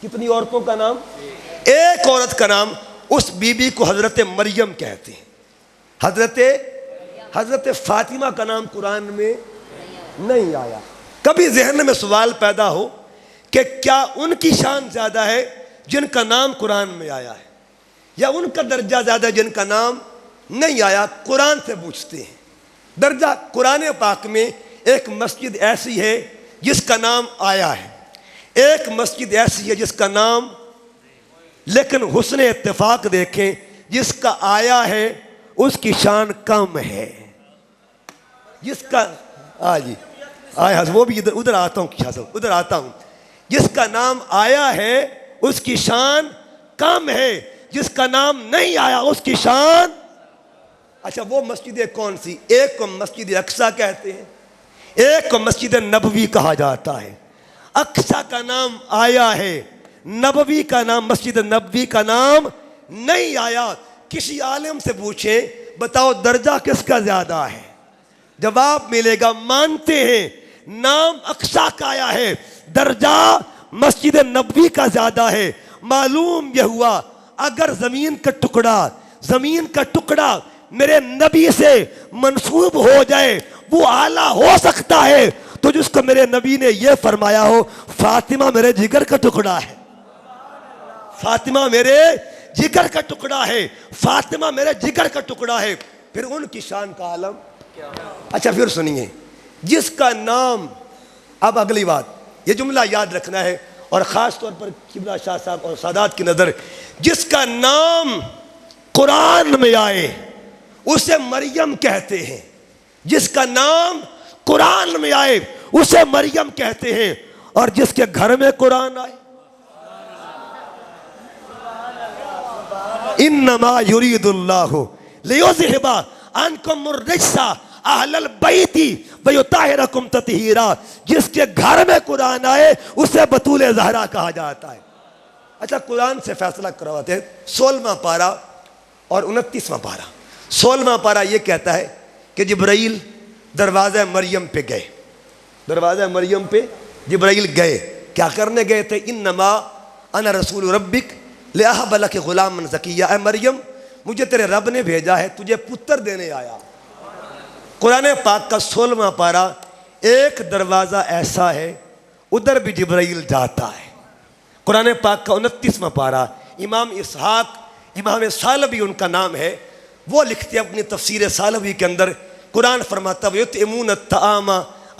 कितनी औरतों का नाम? एक औरत का नाम। उस बीबी को हजरत मरियम कहते हैं। हजरत फातिमा का नाम कुरान में नहीं आया। कभी जहन में सवाल पैदा हो कि क्या उनकी शान ज्यादा है जिनका नाम कुरान में आया है, या उनका दर्जा ज्यादा जिनका नाम नहीं आया? कुरान से पूछते हैं। दर्जा कुरान पाक में एक मस्जिद ऐसी है जिसका नाम आया है, एक मस्जिद ऐसी है जिसका नाम, लेकिन हुस्न इत्तेफाक देखें, जिसका आया है उसकी शान कम है। जिसका जी आया, वो भी उधर आता हूँ, उधर आता हूँ। जिसका नाम आया है उसकी शान कम है, जिसका नाम नहीं आया उसकी शान। अच्छा, वो मस्जिद कौन सी? एक को मस्जिद अक्सा कहते हैं, एक को मस्जिद नबवी कहा जाता है। अक्सा का नाम आया है, नबवी का नाम, मस्जिद नबवी का नाम नहीं आया। किसी आलिम से पूछें, बताओ दर्जा किसका ज्यादा है? जवाब मिलेगा, मानते हैं नाम अक्सा का आया है, दर्जा मस्जिद नबवी का ज्यादा है। मालूम यह हुआ, अगर जमीन का टुकड़ा मेरे नबी से मंसूब हो जाए, वो आला हो सकता है, तो जिसको मेरे नबी ने यह फरमाया हो, फातिमा मेरे जिगर का टुकड़ा है, फातिमा मेरे जिगर का टुकड़ा है, फातिमा मेरे जिगर का टुकड़ा है, फिर उनकी शान का आलम। अच्छा, फिर सुनिए, जिसका नाम, अब अगली बात, ये जुमला याद रखना है, और ख़ास तौर पर किबला शाह साहब और सादात की नज़र, जिसका नाम कुरान में आए उसे मरियम कहते हैं। जिसका नाम कुरान में आए उसे मरियम कहते हैं। और जिसके घर में कुरान आए, इन्नमा युरीदुल्लाहु लियुज़हिबा अन्कुम अर्रिज्सा अहलल बैती व युताहिरकुम तत्हीरा। जिसके घर में कुरान आए उसे बतूल ज़हरा कहा जाता है। अच्छा, कुरान से फैसला करवाते हैं 16वां पारा और 29वां पारा। 16वां पारा ये कहता है कि जिब्राइल दरवाज़ा मरियम पे गए, दरवाज़ा मरियम पे जिब्राइल गए। क्या करने गए थे? इन्नमा अना रसूल रब्बिक लिअहब लक गुलामन ज़किय्या। ऐ मरियम, मुझे तेरे रब ने भेजा है, तुझे पुत्र देने आया। कुरान पाक का 16वां पारा, एक दरवाज़ा ऐसा है उधर भी जिब्राइल जाता है। कुरान पाक का 29वां पारा, इमाम इसहाक इमाम सालवी उनका नाम है, वो लिखते हैं अपनी तफसीर सालवी के अंदर, कुरान फरमाता है युतइमून अत्ताम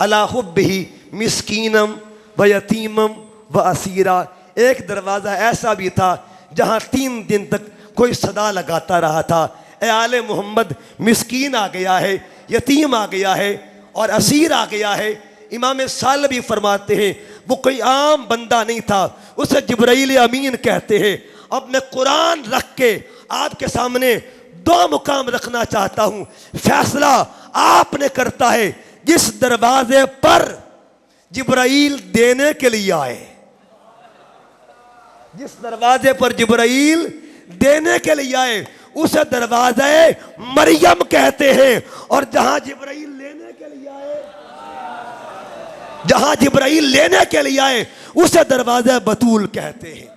अला हुब्बिही मिस्कीनम व यतीमम व असीरा। एक दरवाज़ा ऐसा भी था जहाँ 3 दिन तक कोई सदा लगाता रहा था, ए आले मोहम्मद, मिस्कीन आ गया है, यतीम आ गया है और असीर आ गया है। इमाम सालवी फरमाते हैं वो कोई आम बंदा नहीं था, उसे जिब्राइल अमीन कहते हैं। अब मैं कुरान रख के आपके सामने 2 मुकाम रखना चाहता हूँ, फैसला आपने करता है। जिस दरवाजे पर जिब्राइल देने के लिए आए, जिस दरवाजे पर जिब्राइल देने के लिए आए उसे दरवाजे मरियम कहते हैं, और जहां जिब्राइल लेने के लिए आए, जहां जिब्राइल लेने के लिए आए उसे दरवाजा बतूल कहते हैं।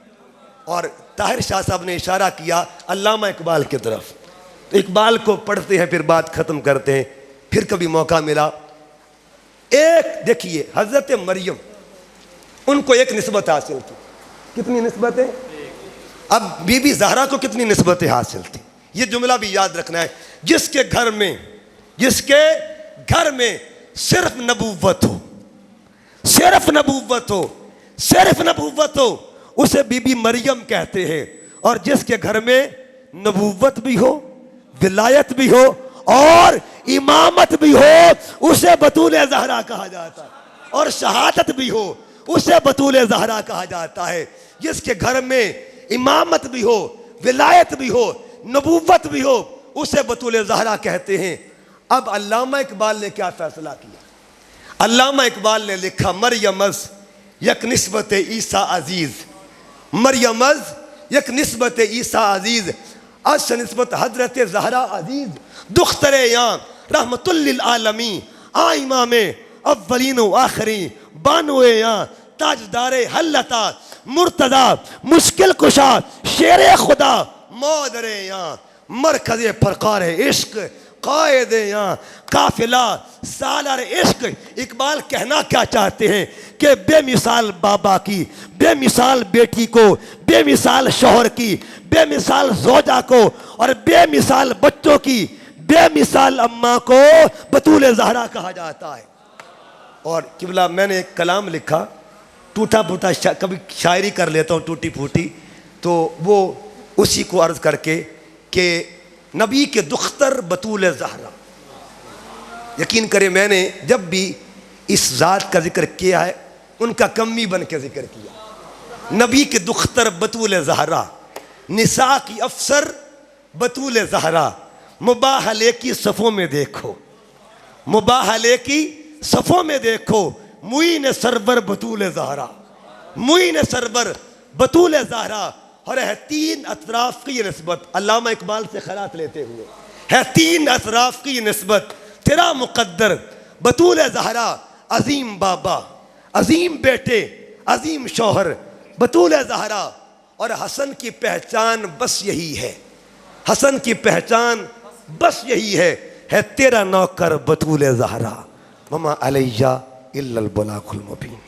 और ताहिर शाह साहब ने इशारा किया अल्लामा इकबाल की तरफ, तो इकबाल को पढ़ते हैं फिर बात खत्म करते हैं, फिर कभी मौका मिला। एक देखिए, हजरत मरियम, उनको एक निस्बत हासिल थी। कितनी निस्बत है? अब बीबी ज़हरा को कितनी निस्बतें हासिल थी, ये जुमला भी याद रखना है। जिसके घर में सिर्फ नबूवत हो, सिर्फ नबूवत हो, सिर्फ नबूवत हो, उसे बीबी मरियम कहते हैं। और जिसके घर में नबूवत भी हो, विलायत भी हो और इमामत भी हो, उसे बतूल ज़हरा कहा जाता है। और शहादत भी हो, उसे बतूल ज़हरा कहा जाता है। जिसके घर में इमामत भी हो, विलायत भी हो, नबूवत भी हो, उसे बतूल ज़हरा कहते हैं। अब अल्लामा इकबाल ने क्या फैसला किया? अल्लामा इकबाल ने लिखा मरियमस यक निस्बत ईसा अजीज़, मरियमस यक निस्बत ईसा अजीज़, अस निस्बत हजरत ज़हरा अजीज़, दुख्तरे यां रहमतुल लिल आलमी, आ इमाम अव्वलीन व आखिरीन, बानुए यां ताजदारे हल्लता, मुर्तदा मुश्किल कुशा, शेर खुदा, मौदरे यां मरकज़े फरकार इश्क, कायदे यां काफिला सालार इश्क। इकबाल कहना क्या चाहते हैं कि बेमिसाल बाबा की, बेमिसाल बेटी को, बेमिसाल शौहर की, बेमिसाल जोजा को और बेमिसाल बच्चों की बेमिसाल अम्मा को बतूल ज़हरा कहा जाता है। और किबला, मैंने एक कलाम लिखा, टूटा फूटा कभी शायरी कर लेता हूँ टूटी फूटी, तो वो उसी को अर्ज़ करके कि नबी के दुख्तर बतूल ज़हरा, यकीन करें मैंने जब भी इस ज़ात का जिक्र किया है उनका कमी बन के जिक्र किया। नबी के दुख्तर बतूल ज़हरा, निसा की अफसर बतूल ज़हरा, मुबाहले की सफ़ों में देखो, मुबाहले की सफ़ों में देखो, मुईन सरवर बतूल ज़हरा, मुईन सरवर बतूल ज़हरा। और है 3 अतराफ़ की नस्बत, अल्लामा इकबाल से खरात लेते हुए है 3 अतराफ़ की नस्बत। तेरा मुक़द्दर बतूल ज़हरा, अजीम बाबा, अजीम बेटे, अजीम शौहर बतूल ज़हरा। और हसन की पहचान बस यही है, हसन की पहचान बस यही है तेरा नौकर बतूल ज़हरा। ममा अलैया इल्लल बलागुल मुबीन।